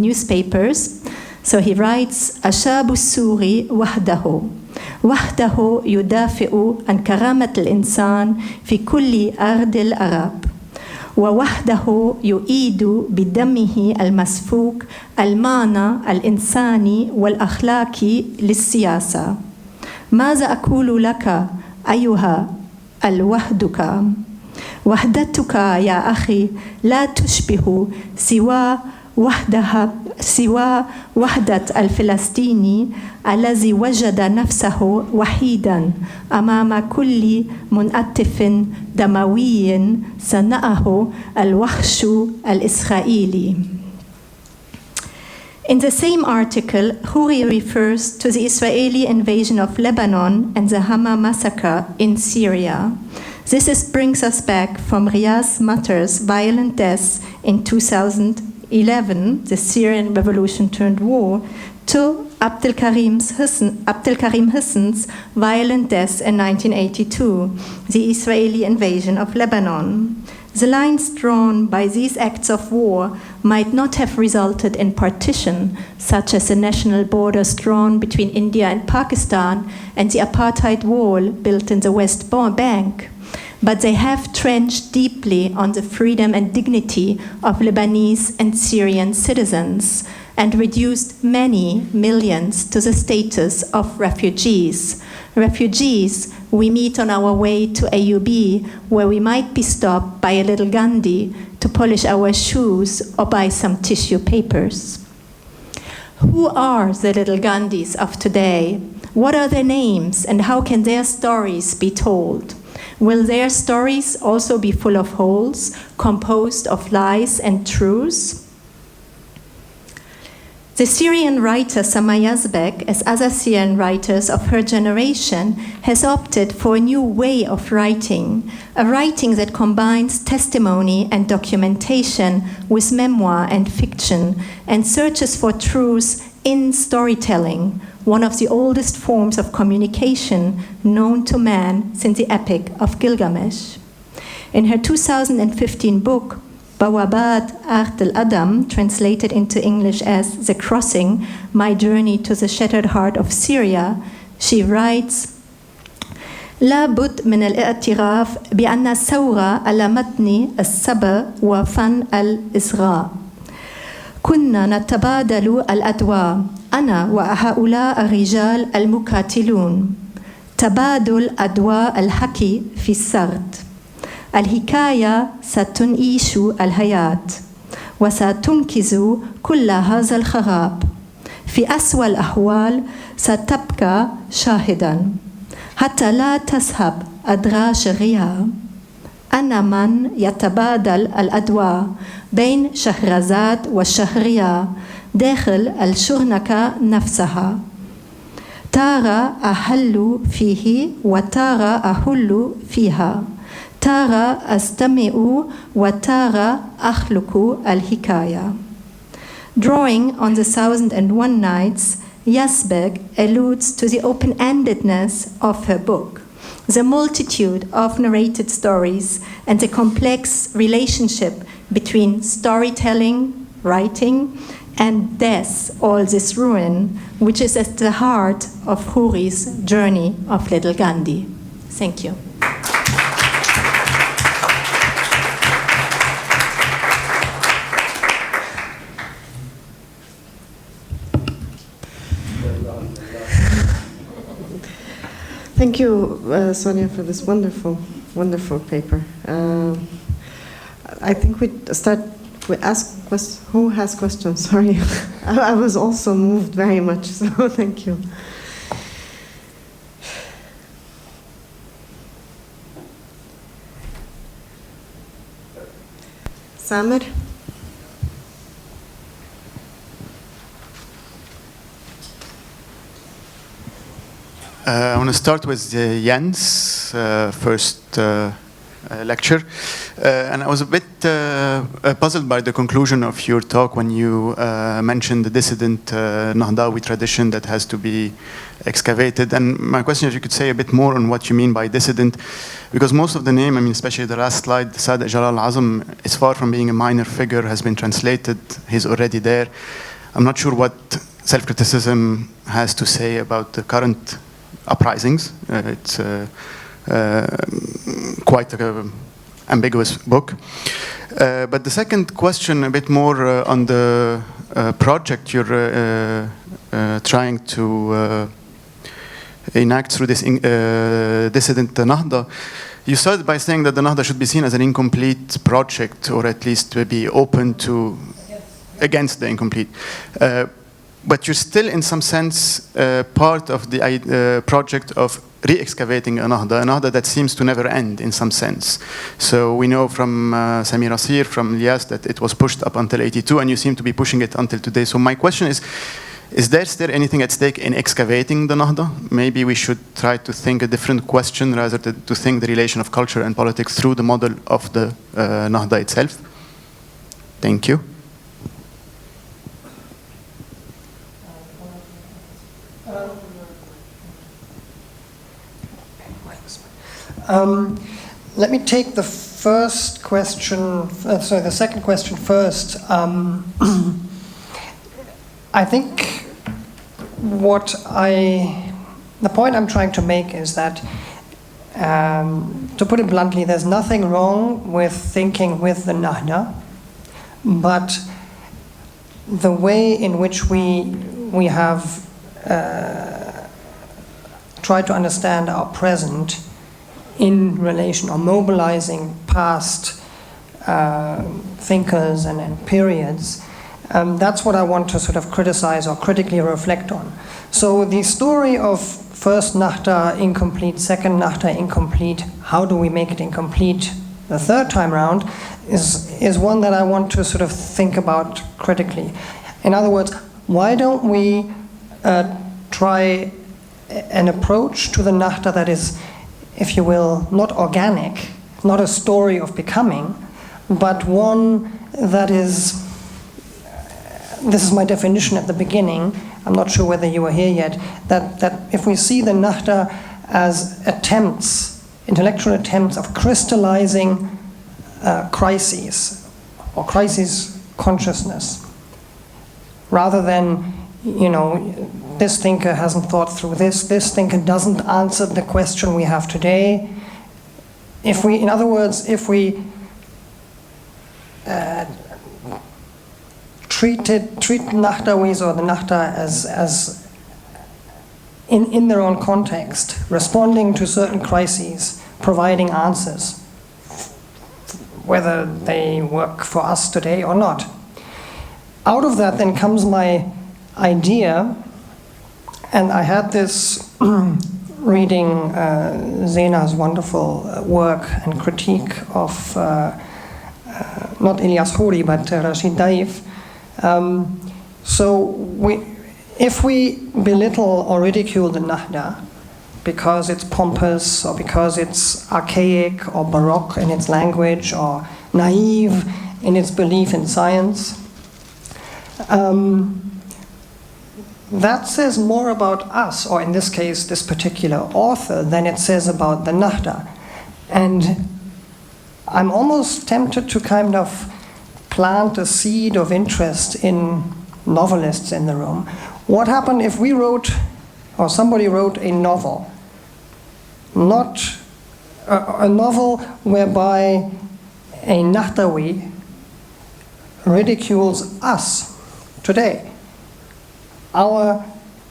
newspapers. So he writes, الشاب السوري وحده يدافع عن كرامة الإنسان في كل أرض العرب ووحده يؤيد بدمه المسفوك المعنى الإنساني والأخلاقي للسياسة. ماذا أقول لك أيها الوحدك؟ وحدتك يا أخي لا تشبه سوى وحدة الفلسطيني الذي وجد نفسه وحيدا أمام كل منعطف دموي صنعه الوحش الإسرائيلي. In the same article, Khoury refers to the Israeli invasion of Lebanon and the Hama massacre in Syria. This brings us back from Riyaz Matar's violent deaths in 2011, the Syrian revolution turned war, to Abdelkarim Hussen's violent deaths in 1982, the Israeli invasion of Lebanon. The lines drawn by these acts of war might not have resulted in partition, such as the national borders drawn between India and Pakistan and the apartheid wall built in the West Bank, but they have trenched deeply on the freedom and dignity of Lebanese and Syrian citizens and reduced many millions to the status of refugees. Refugees we meet on our way to AUB, where we might be stopped by a little Gandhi to polish our shoes or buy some tissue papers. Who are the little Gandhis of today? What are their names, and how can their stories be told? Will their stories also be full of holes, composed of lies and truths? The Syrian writer Sama Yazbek, as other Syrian writers of her generation, has opted for a new way of writing, a writing that combines testimony and documentation with memoir and fiction, and searches for truths in storytelling, one of the oldest forms of communication known to man since the Epic of Gilgamesh. In her 2015 book, Bawabat Art al-Adam, translated into English as The Crossing, My Journey to the Shattered Heart of Syria, she writes, لا بد من الاعتراف بأن الثورة على متن الصبر وفن الإصغاء. كنا نتبادل الأدواء أنا وهؤلاء الرجال المقاتلون. تبادل أدواء الحكي في السرد. الحكاية ستنعيش الحياة وستنقذ كل هذا الخراب. في أسوأ الأحوال ستبقى شاهدا حتى لا تذهب أدراج الرياح. أنا من يتبادل الأدواء بين شهرزاد وشهريار داخل الشرنقة نفسها. تارة أحل فيه وتارة أحل فيها. تارة أستمع وتارة أخلق الحكاية. Drawing on the 1001 Nights, Yazbek alludes to the open-endedness of her book, the multitude of narrated stories, and the complex relationship between storytelling, writing, and death, all this ruin, which is at the heart of Khoury's journey of Little Gandhi. Thank you. Thank you, Sonia, for this wonderful, wonderful paper. I think we ask who has questions. Sorry, I was also moved very much. So thank you. Samer. I want to start with Jens' first lecture. And I was a bit puzzled by the conclusion of your talk when you mentioned the dissident Nahdawi tradition that has to be excavated. And my question is, you could say a bit more on what you mean by dissident, because most of the name, I mean, especially the last slide, Sadiq Jalal Azam, is far from being a minor figure, has been translated, he's already there. I'm not sure what self-criticism has to say about the current uprisings. It's quite an ambiguous book. But the second question, a bit more on the project you're trying to enact through this dissident Nahda. You started by saying that the Nahda should be seen as an incomplete project, or at least be open to against the incomplete. But you're still, in some sense, part of the project of re-excavating a Nahda that seems to never end, in some sense. So we know from Samir Asir, from Elias, that it was pushed up until 82, and you seem to be pushing it until today. So my question is there still anything at stake in excavating the Nahda? Maybe we should try to think a different question, rather than to think the relation of culture and politics through the model of the Nahda itself. Thank you. Let me take the first question, the second question first. I think the point I'm trying to make is that, to put it bluntly, there's nothing wrong with thinking with the Nahda, but the way in which we have tried to understand our present in relation, or mobilizing past thinkers and periods, that's what I want to sort of criticize or critically reflect on. So the story of first Nahda incomplete, second Nahda incomplete, how do we make it incomplete the third time round, is one that I want to sort of think about critically. In other words, why don't we try an approach to the Nahda that is, if you will, not organic, not a story of becoming, but one that is, this is my definition at the beginning, I'm not sure whether you were here yet, that if we see the Nahda as attempts, intellectual attempts of crystallizing crises, or crisis consciousness, rather than, you know, this thinker hasn't thought through this thinker doesn't answer the question we have today. If we, in other words, if we treat Nahdawis or the Nahda as in their own context, responding to certain crises, providing answers, whether they work for us today or not. Out of that then comes my idea, and I had this reading Zeina's wonderful work and critique of not Elias Khoury but Rashid Daif. If we belittle or ridicule the Nahda because it's pompous, or because it's archaic or baroque in its language, or naive in its belief in science, that says more about us, or in this case, this particular author, than it says about the Nahda. And I'm almost tempted to kind of plant a seed of interest in novelists in the room. What happened if we wrote, or somebody wrote a novel, not a novel whereby a Nahdawi ridicules us today, our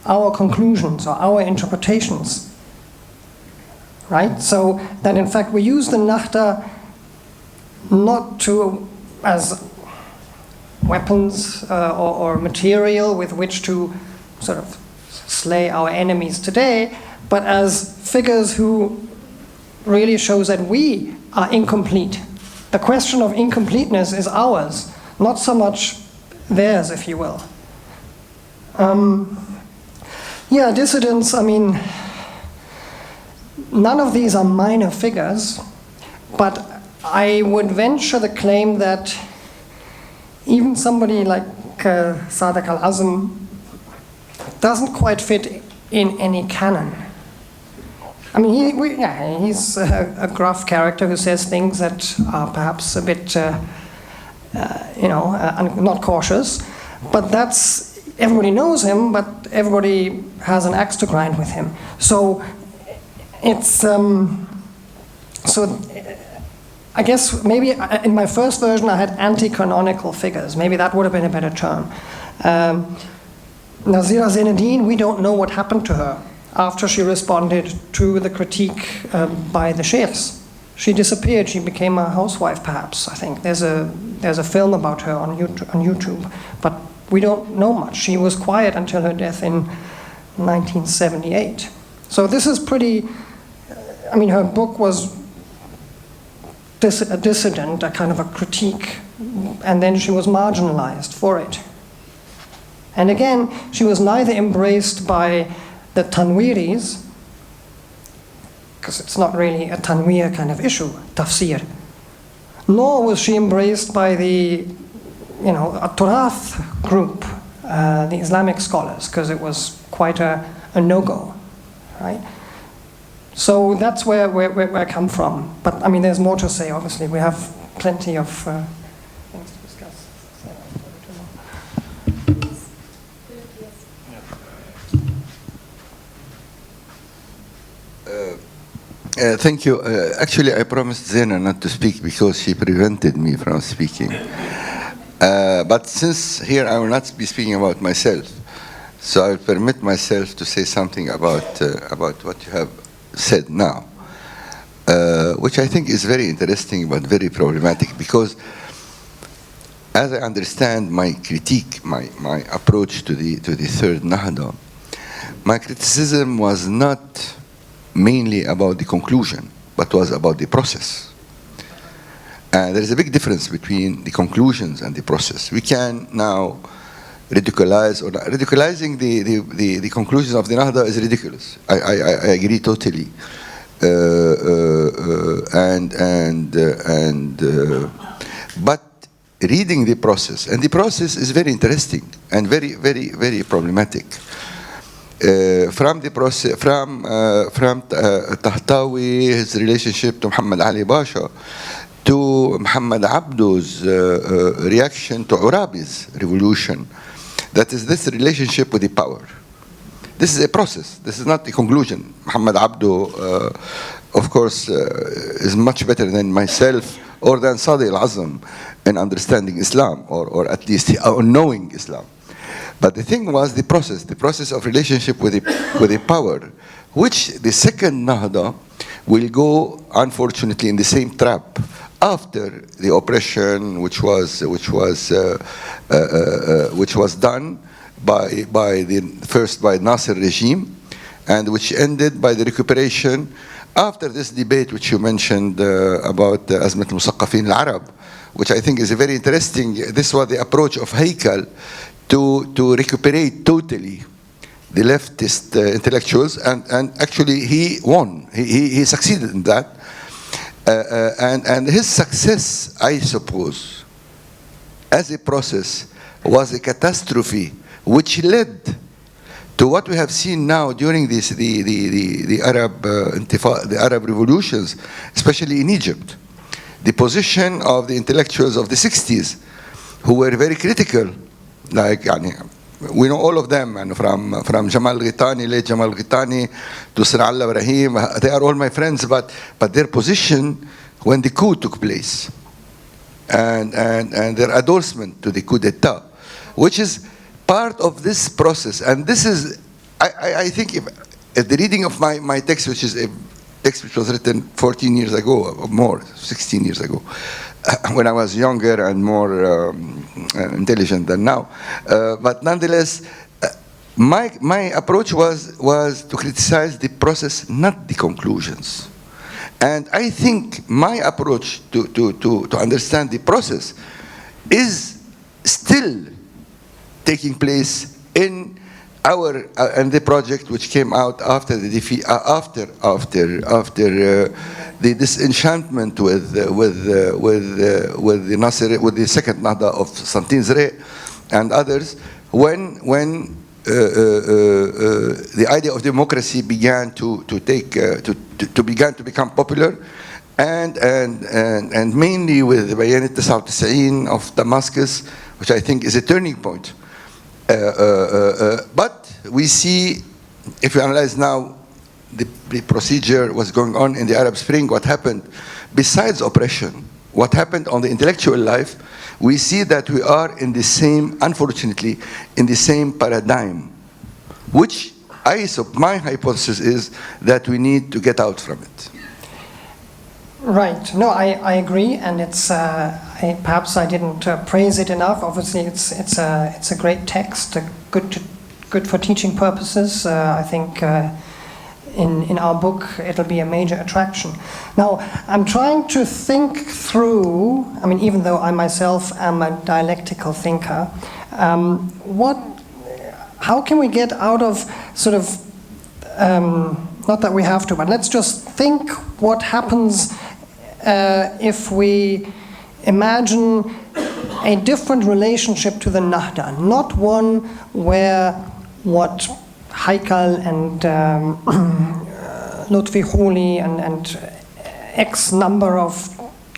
our conclusions or our interpretations. Right? So that in fact we use the Nahda not as weapons or material with which to sort of slay our enemies today, but as figures who really shows that we are incomplete. The question of incompleteness is ours, not so much theirs, if you will. Yeah, dissidents, I mean, none of these are minor figures, but I would venture the claim that even somebody like Sadiq al-Azm doesn't quite fit in any canon. I mean, he's a gruff character who says things that are perhaps a bit, not cautious, but everybody knows him, but everybody has an axe to grind with him. So it's, I guess maybe in my first version I had anti-canonical figures. Maybe that would have been a better term. Nazira Zainuddin, we don't know what happened to her after she responded to the critique by the sheikhs. She disappeared. She became a housewife, perhaps. I think there's a film about her on YouTube, but we don't know much. She was quiet until her death in 1978. So this is pretty. I mean, her book was a dissident, a kind of a critique, and then she was marginalized for it. And again, she was neither embraced by the Tanwiris, because it's not really a Tanwir kind of issue, tafsir, nor was she embraced by the, Turath group, the Islamic scholars, because it was quite a no-go, right? So that's where I come from. But I mean, there's more to say, obviously. We have plenty of things to discuss. Thank you. Actually, I promised Zaina not to speak because she prevented me from speaking. But since here I will not be speaking about myself, so I will permit myself to say something about what you have said now, which I think is very interesting but very problematic, because as I understand my critique, my approach to the third Nahda, my criticism was not mainly about the conclusion, but was about the process. There is a big difference between the conclusions and the process. We can now ridiculize, or ridiculizing the conclusions of the Nahda is ridiculous. I agree totally. But reading the process, and the process is very interesting and very, very, very problematic. From the process, from Tahtawi, his relationship to Muhammad Ali Pasha, to Muhammad Abdu's reaction to Arabi's revolution. That is this relationship with the power. This is a process. This is not the conclusion. Muhammad Abdu, of course, is much better than myself or than Sadi al-Azam in understanding Islam, or at least knowing Islam. But the thing was the process of relationship with the power, which the second Nahda will go, unfortunately, in the same trap after the oppression, which was done first by Nasser regime, and which ended by the recuperation after this debate which you mentioned about Azmat al-Musaqqafin al-Arab, which I think is a very interesting. This was the approach of Haykal to recuperate totally the leftist intellectuals, and actually he won. He succeeded in that. And his success, I suppose, as a process, was a catastrophe which led to what we have seen now during the Arab revolutions, especially in Egypt. The position of the intellectuals of the 60s, who were very critical, like we know all of them, and from Jamal Ghitani, late Jamal Ghitani, to Sana'allah Ibrahim, they are all my friends, but their position when the coup took place, and their endorsement to the coup d'etat, which is part of this process. And this is, I think if the reading of my text, which is a text which was written 14 years ago, or more, 16 years ago, when I was younger and more intelligent than now. But nonetheless, my approach was to criticize the process, not the conclusions. And I think my approach to understand the process is still taking place in our and the project which came out after the defeat, after the disenchantment with the Nasser, with the second Nahda of Santin Zre and others, when the idea of democracy began to become popular, and mainly with the Bayan al-99 of Damascus, which I think is a turning point. But we see, if you analyze now the procedure was going on in the Arab Spring, what happened, besides oppression, what happened on the intellectual life, we see that we are in the same, unfortunately, in the same paradigm, which my hypothesis is that we need to get out from it. Right. No, I agree, and it's perhaps I didn't praise it enough. Obviously, it's a great text, good for teaching purposes. I think in our book it'll be a major attraction. Now, I'm trying to think through. I mean, even though I myself am a dialectical thinker, how can we get out of sort of not that we have to, but let's just think what happens if we imagine a different relationship to the Nahda, not one where what Haikal and Lutfi Khoury and X number of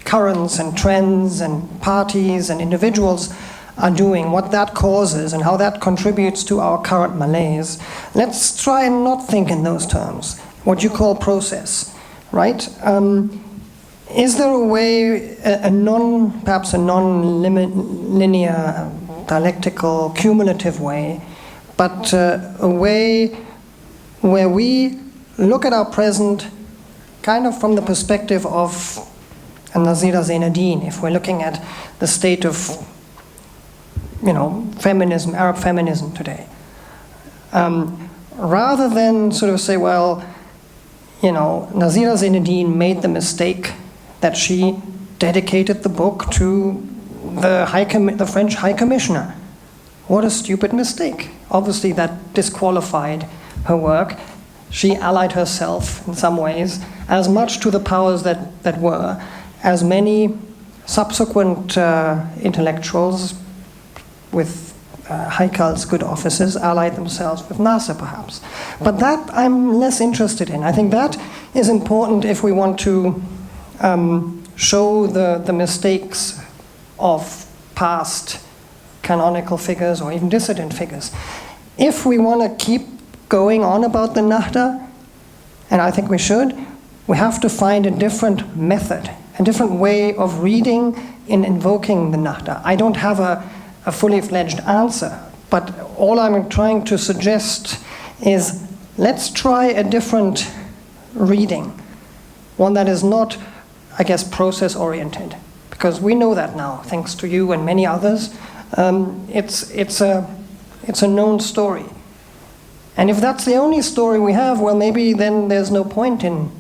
currents and trends and parties and individuals are doing, what that causes and how that contributes to our current malaise. Let's try and not think in those terms, what you call process, right? Is there a way, perhaps a non-linear, dialectical, cumulative way, but a way where we look at our present kind of from the perspective of Nazira Zainadine, if we're looking at the state of feminism, Arab feminism today. Rather than sort of say, well, Nazira Zainadine made the mistake that she dedicated the book to the French High Commissioner. What a stupid mistake. Obviously that disqualified her work. She allied herself in some ways as much to the powers that were as many subsequent intellectuals with Haikal's good offices allied themselves with Nasser, perhaps. But that I'm less interested in. I think that is important if we want to show the mistakes of past canonical figures or even dissident figures. If we want to keep going on about the Nahda, and I think we should, we have to find a different method, a different way of reading in invoking the Nahda. I don't have a fully fledged answer, but all I'm trying to suggest is let's try a different reading, one that is not, I guess, process-oriented, because we know that now, thanks to you and many others. It's a known story. And if that's the only story we have, well, maybe then there's no point in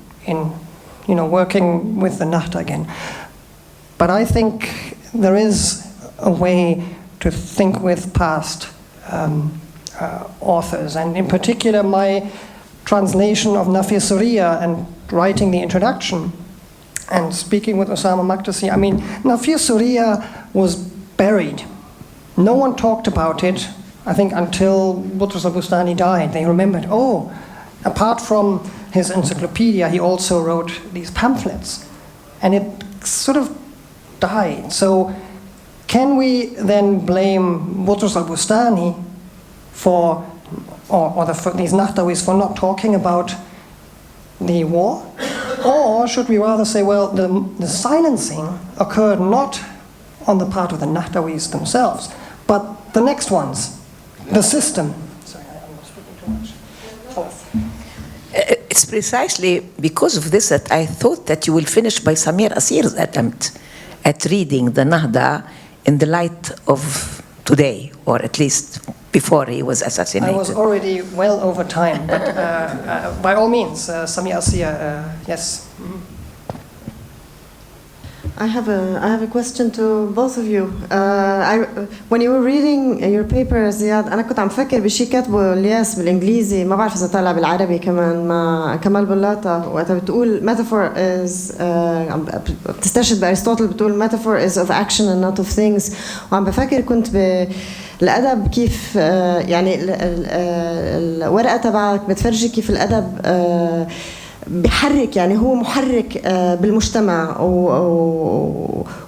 working with the Nahda again. But I think there is a way to think with past authors, and in particular my translation of Nafi Surya and writing the introduction and speaking with Osama Makdisi. I mean, Nafi Surya was buried. No one talked about it, I think, until Boutros al-Bustani died. They remembered, oh, apart from his encyclopedia, he also wrote these pamphlets. And it sort of died. So can we then blame Boutros al-Bustani for these Nahdawis for not talking about the war? Or should we rather say, well, the silencing occurred not on the part of the Nahdawis themselves, but the next ones, the system. Sorry, I'm speaking too much. It's precisely because of this that I thought that you will finish by Samir Asir's attempt at reading the Nahda in the light of today, or at least before he was assassinated. I was already well over time, but by all means, Samir Asir, yes. I have a question to both of you. When you were reading your paper, زياد, أنا كنت عم فكر بشيء كاتبه الياس بالإنجليزي، ما بعرف إذا طلع بالعربي كمان مع كمال بلاطة، وقتها بتقول metaphor is بتستشهد بأرسطوطل، بتقول metaphor is of action and not of things. وعم بفكر كنت بالأدب كيف يعني الورقة تبعك بتفرجي كيف الأدب بحرك، يعني هو محرك بالمجتمع،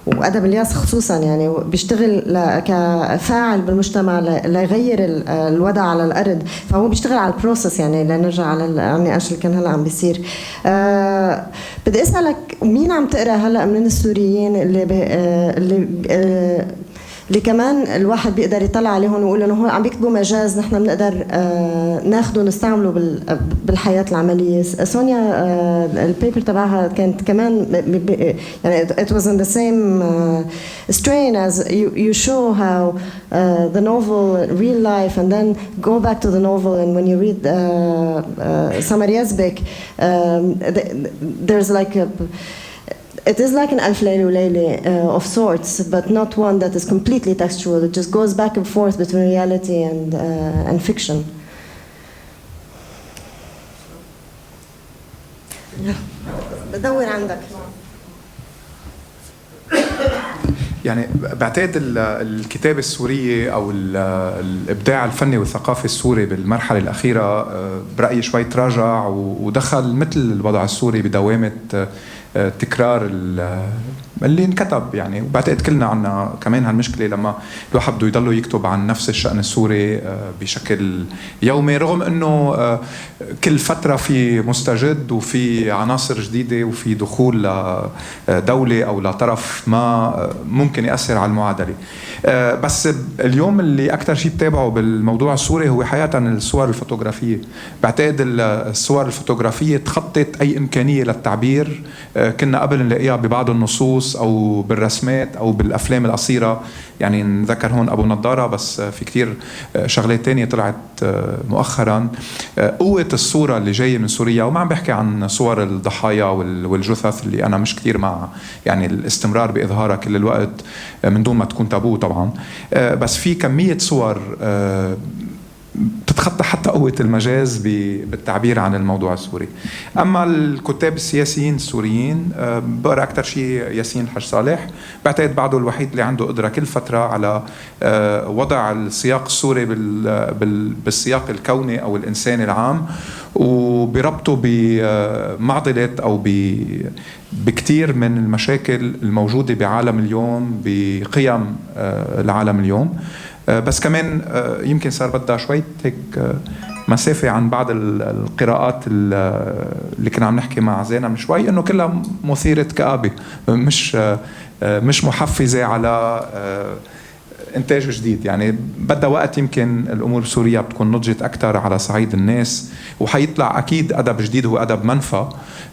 وأدب الياس خصوصا يعني بيشتغل كفاعل بالمجتمع ليغير الوضع على الأرض، فهو بيشتغل على البروسس. يعني لنرجع على النقاش اللي كان هلا عم بيصير، بدي أسألك مين عم تقرأ هلا من السوريين اللي كمان الواحد بيقدر يطلع عليهم ويقول انه هون عم بيكتبوا مجاز نحن بنقدر ناخده ونستعمله بالحياه العمليه. سونيا البيبر تبعها كانت كمان يعني it was in the same strain as you show how the novel real life and then go back to the novel, and when you read Samir Yazbek there's like it is like an Alf Layli Layli of sorts, but not one that is completely textual. It just goes back and forth between reality and fiction. بدور عندك. يعني بعتقد الكتابة السورية أو الإبداع الفني والثقافي السوري بالمرحلة الأخيرة برأيي شوي تراجع ودخل مثل الوضع السوري بدوامة تكرار اللي انكتب. يعني وبعتقد كلنا عنا كمان هالمشكلة لما الواحد بده يضله يكتب عن نفس الشأن السوري بشكل يومي، رغم انه كل فترة في مستجد وفي عناصر جديدة وفي دخول لدولة او لطرف ما ممكن يأثر على المعادلة. بس اليوم اللي اكثر شيء بتابعه بالموضوع السوري هو حقيقة الصور الفوتوغرافية. بعتقد الصور الفوتوغرافية تخطت اي امكانية للتعبير كنا قبل نلاقيها ببعض النصوص أو بالرسمات أو بالأفلام القصيرة. يعني نذكر هون أبو نضارة، بس في كتير شغلات تانية طلعت مؤخرا. قوة الصورة اللي جاية من سوريا، وما عم بحكي عن صور الضحايا والجثث اللي أنا مش كتير مع يعني الاستمرار بإظهارها كل الوقت من دون ما تكون تابو طبعا، بس في كمية صور تتخطى حتى قوة المجاز بالتعبير عن الموضوع السوري. أما الكتاب السياسيين السوريين بقرأ أكثر شيء ياسين الحاج صالح، بعتقد بعده الوحيد اللي عنده قدرة كل فترة على وضع السياق السوري بالسياق الكوني أو الإنساني العام، وبربطه بمعضلة أو بكتير من المشاكل الموجودة بعالم اليوم، بقيم العالم اليوم. بس كمان يمكن صار بدها شوية هيك مسافة عن بعض القراءات اللي كنا عم نحكي مع زينة من شوي، إنه كلها مثيرة كآبة، مش محفزة على إنتاج جديد. يعني بدها وقت، يمكن الأمور بسوريا بتكون نضجت أكثر على صعيد الناس، وحيطلع أكيد أدب جديد هو أدب منفى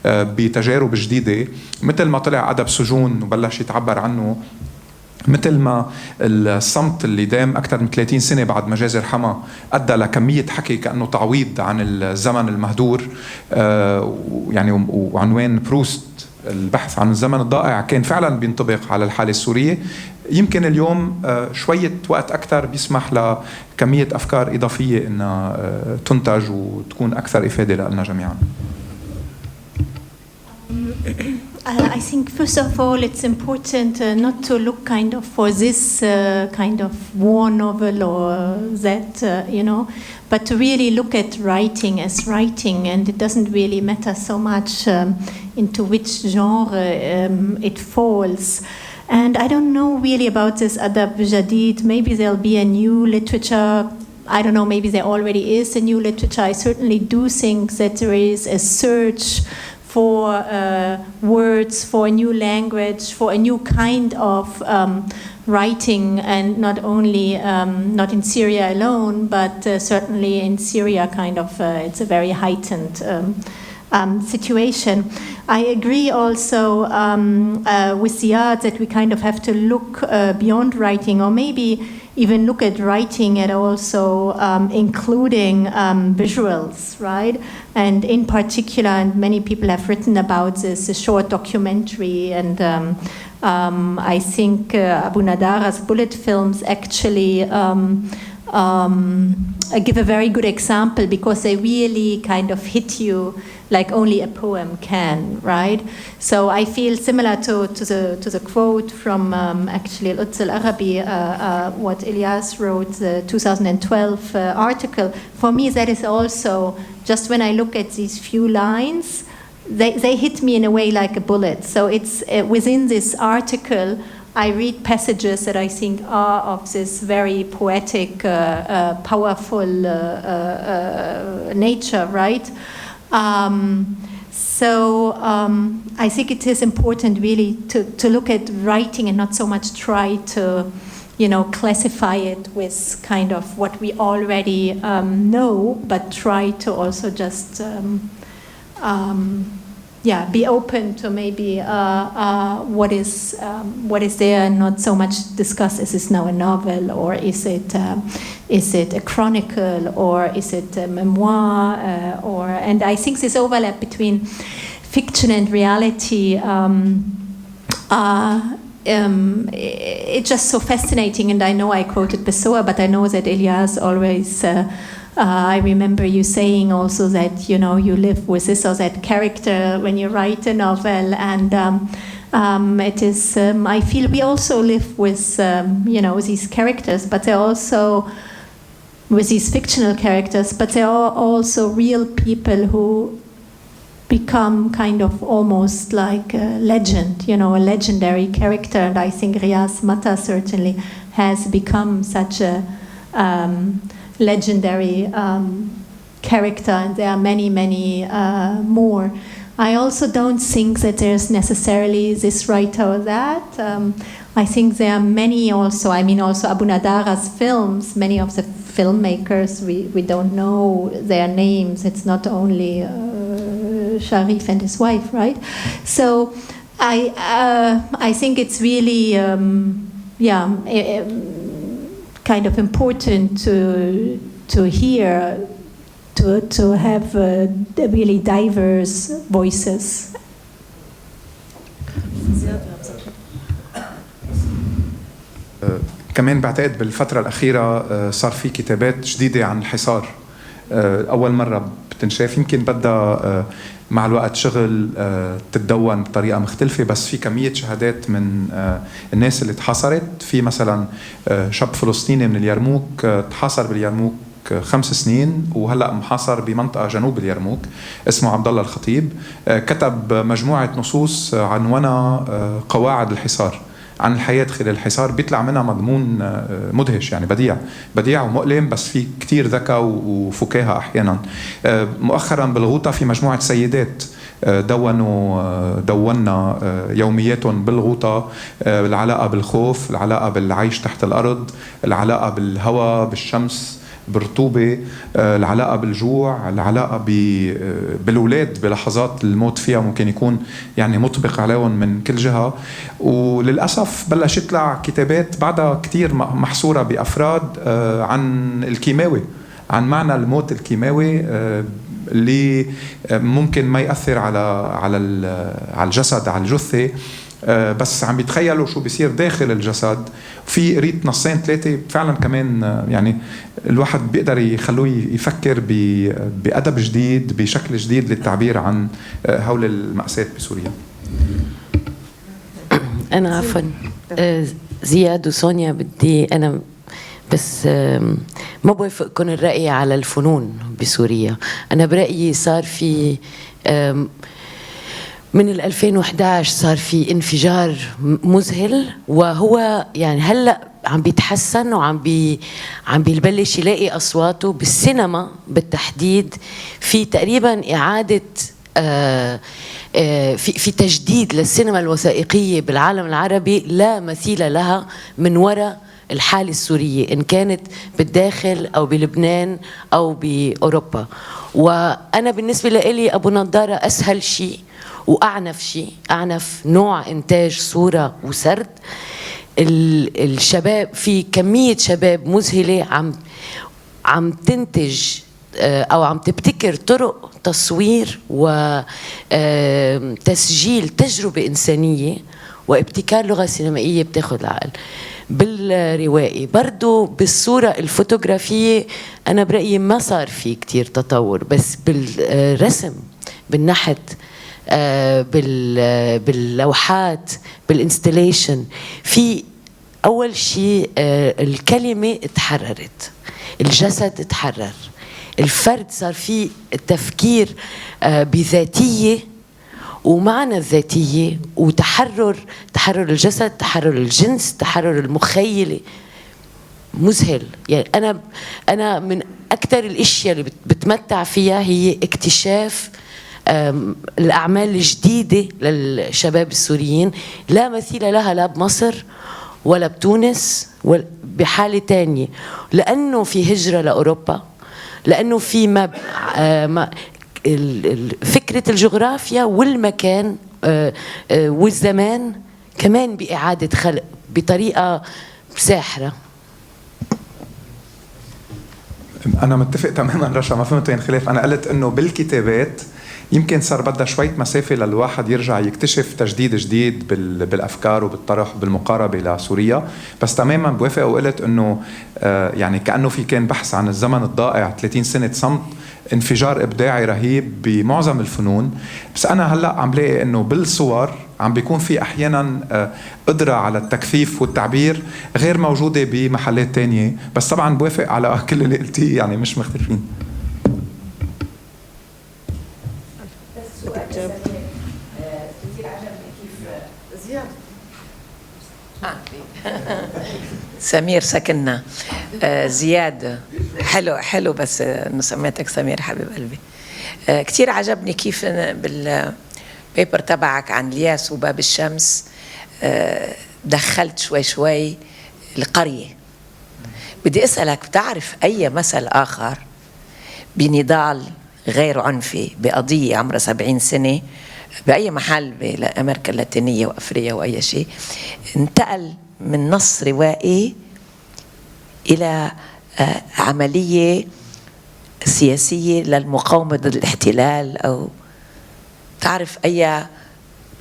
بتجارب جديدة، مثل ما طلع أدب سجون وبلش يتعبر عنه، مثل ما الصمت اللي دام أكثر من 30 سنة بعد مجازر حما أدى لكمية حكي كأنه تعويض عن الزمن المهدور. يعني وعنوان بروست البحث عن الزمن الضائع كان فعلا بينطبق على الحالة السورية. يمكن اليوم شوية وقت أكثر بيسمح لكمية أفكار إضافية إنها تنتج وتكون أكثر إفادة لنا جميعا. I think first of all it's important not to look kind of for this kind of war novel or that, but to really look at writing as writing, and it doesn't really matter so much into which genre it falls. And I don't know really about this adab jadid. Maybe there'll be a new literature. I don't know, maybe there already is a new literature. I certainly do think that there is a search for words, for a new language, for a new kind of writing, and not only not in Syria alone, but certainly in Syria, kind of it's a very heightened situation. I agree also with Ziad that we kind of have to look beyond writing, or maybe even look at writing and also including visuals, right? And in particular, and many people have written about this, a short documentary, and I think Abu Nadara's bullet films actually give a very good example, because they really kind of hit you like only a poem can, right? So I feel similar to the quote from actually CAH and Arabic, what Elias wrote, the 2012 article. For me, that is also, just when I look at these few lines, they hit me in a way like a bullet. So it's within this article, I read passages that I think are of this very poetic, powerful nature, right? I think it is important really to look at writing and not so much try to, classify it with kind of what we already know, but try to also just be open to maybe what is there, and not so much discuss, is this now a novel, or is it a chronicle, or is it a memoir, and I think this overlap between fiction and reality it's just so fascinating. And I know I quoted Pessoa, but I know that Elias always I remember you saying also that, you live with this or that character when you write a novel, and it is, I feel we also live with, these characters, but they're also, with these fictional characters, but they are also real people who become kind of almost like a legend, a legendary character. And I think Riaz Mata certainly has become such a legendary character, and there are many, many more. I also don't think that there's necessarily this writer or that. I think there are many also, also Abu Nadara's films, many of the filmmakers, we don't know their names. It's not only Sharif and his wife, right? So I think it's really, kind of important to hear, to have really diverse voices. كمان بعتقد بالفترة الأخيرة صار في كتابات جديدة عن الحصار، أول مرة بتنشاف، يمكن بدها مع الوقت شغل تتدون بطريقة مختلفة، بس في كمية شهادات من الناس اللي تحاصرت. في مثلا شاب فلسطيني من اليرموك تحاصر باليرموك 5 سنين، وهلأ محاصر بمنطقة جنوب اليرموك، اسمه عبد الله الخطيب. كتب مجموعة نصوص عنوانها قواعد الحصار، عن الحياة خلال الحصار. بيطلع منها مضمون مدهش، يعني بديع ومؤلم، بس في كتير ذكاء وفكاهة أحيانا. مؤخرا بالغوطة في مجموعة سيدات دوننا يومياتهم بالغوطة، العلاقة بالخوف، العلاقة بالعيش تحت الأرض، العلاقة بالهواء، بالشمس، بالرطوبة، العلاقة بالجوع، العلاقة بالأولاد بلحظات الموت فيها ممكن يكون يعني مطبق عليهم من كل جهة. وللأسف بلش يطلع كتابات بعدها كتير محصورة بأفراد عن الكيماوي، عن معنى الموت الكيماوي اللي ممكن ما يأثر على الجسد، على الجثة، بس عم بيتخيلوا شو بيصير داخل الجسد. في قريت نصين 3 فعلا كمان، يعني الواحد بيقدر يخلوه يفكر بأدب جديد، بشكل جديد للتعبير عن هول المأساة بسوريا. أنا عفوا زياد وسونيا، بدي أنا بس ما بوافقكم الرأي على الفنون بسوريا. أنا برأيي صار في من 2011 صار في انفجار مذهل، وهو يعني هلأ عم بيتحسن وعم بيبلش يلاقي أصواته بالسينما بالتحديد. في تقريبا إعادة في تجديد للسينما الوثائقية بالعالم العربي لا مثيل لها من وراء الحالة السورية، إن كانت بالداخل أو بلبنان أو بأوروبا. وأنا بالنسبة لي أبو نضارة أسهل شيء وأعنف شيء، أعنف نوع إنتاج صورة وسرد. الشباب، في كمية شباب مذهلة عم تنتج أو عم تبتكر طرق تصوير وتسجيل تجربة إنسانية وابتكار لغة سينمائية بتاخد العقل. بالروائي برضو بالصورة الفوتوغرافية أنا برأيي ما صار في كتير تطور، بس بالرسم، بالنحت، باللوحات، بالانستليشن، في أول شيء الكلمة اتحررت، الجسد اتحرر، الفرد صار فيه التفكير بذاتية ومعنى الذاتية وتحرر، تحرر الجسد، تحرر الجنس، تحرر المخيلة. مذهل. يعني أنا من أكثر الأشياء اللي بتمتع فيها هي اكتشاف الأعمال الجديدة للشباب السوريين، لا مثيل لها لا بمصر ولا بتونس ولا بحالة تانية، لأنه في هجرة لأوروبا، لأنه في فكرة الجغرافيا والمكان والزمان كمان بإعادة خلق بطريقة ساحرة. أنا متفق تماما رشا، ما فهمت وين خلاف. أنا قلت إنه بالكتابات يمكن صار بدها شوية مسافة للواحد يرجع يكتشف تجديد جديد بالأفكار وبالطرح وبالمقاربة لسوريا، بس تماما بوافق وقلت إنه يعني كأنه في كان بحث عن الزمن الضائع، 30 سنة صمت، انفجار إبداعي رهيب بمعظم الفنون. بس أنا هلأ عم لاقي إنه بالصور عم بيكون في أحيانا قدرة على التكثيف والتعبير غير موجودة بمحلات تانية. بس طبعا بوافق على كل اللي قلتيه، يعني مش مختلفين. كثير عجبني كيف زياد سمير سكننا زياد حلو بس انه سميتك سمير حبيب قلبي. كثير عجبني كيف بالبيبر تبعك عن الياس وباب الشمس دخلت شوي القرية. بدي أسألك، بتعرف أي مثل آخر بنضال غير عنفي بقضية عمرها 70 سنة بأي محل بأمريكا اللاتينية وأفريقيا وأي شيء انتقل من نص روائي إلى عملية سياسية للمقاومة ضد الاحتلال؟ أو تعرف أي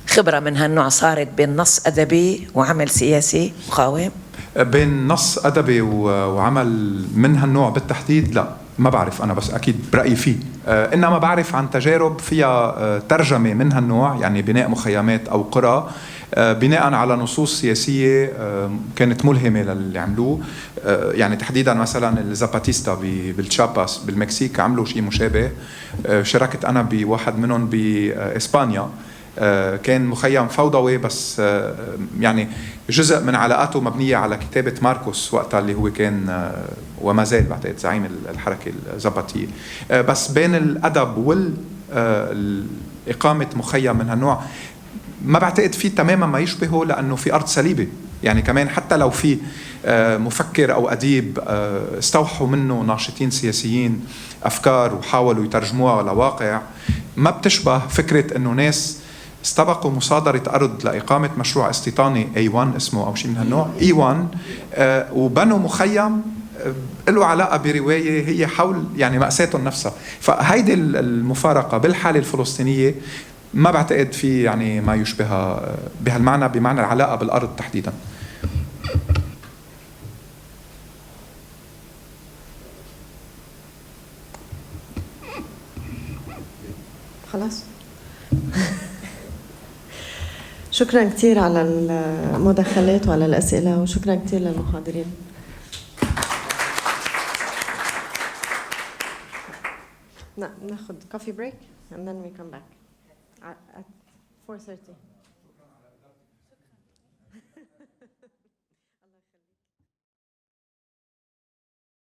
خبرة من هالنوع صارت بين نص أدبي وعمل سياسي مقاوم؟ بين نص أدبي وعمل من هالنوع بالتحديد لا، ما بعرف أنا، بس أكيد برأيي فيه. إنما بعرف عن تجارب فيها ترجمة من هالنوع، يعني بناء مخيمات أو قرى بناء على نصوص سياسية كانت ملهمة للي عملوه. يعني تحديدا مثلا الزاباتيستا بالتشاباس بالمكسيك عملوا شيء مشابه. شاركت أنا بواحد منهم بإسبانيا، كان مخيم فوضوي بس يعني جزء من علاقاته مبنية على كتابة ماركوس وقتها اللي هو كان وما زال بعتقد زعيم الحركة الزبطية. بس بين الأدب والإقامة مخيم من هالنوع ما بعتقد فيه تماما ما يشبهه، لأنه في أرض صليبة. يعني كمان حتى لو في مفكر أو أديب استوحوا منه ناشطين سياسيين أفكار وحاولوا يترجموها لواقع، ما بتشبه فكرة أنه ناس استبقوا مصادرة أرض لإقامة مشروع استيطاني A1 اسمه أو شيء من هالنوع E1، وبنوا مخيم له علاقة برواية هي حول يعني مأساتهم نفسها. فهيدي المفارقة بالحالة الفلسطينية ما بعتقد في يعني ما يشبهها بهالمعنى، بمعنى العلاقة بالأرض تحديدا. خلاص. شكرا كثير على المداخلات وعلى الأسئلة، وشكرا كثير للمحاضرين. ناخذ coffee break and then we come back at 4:30.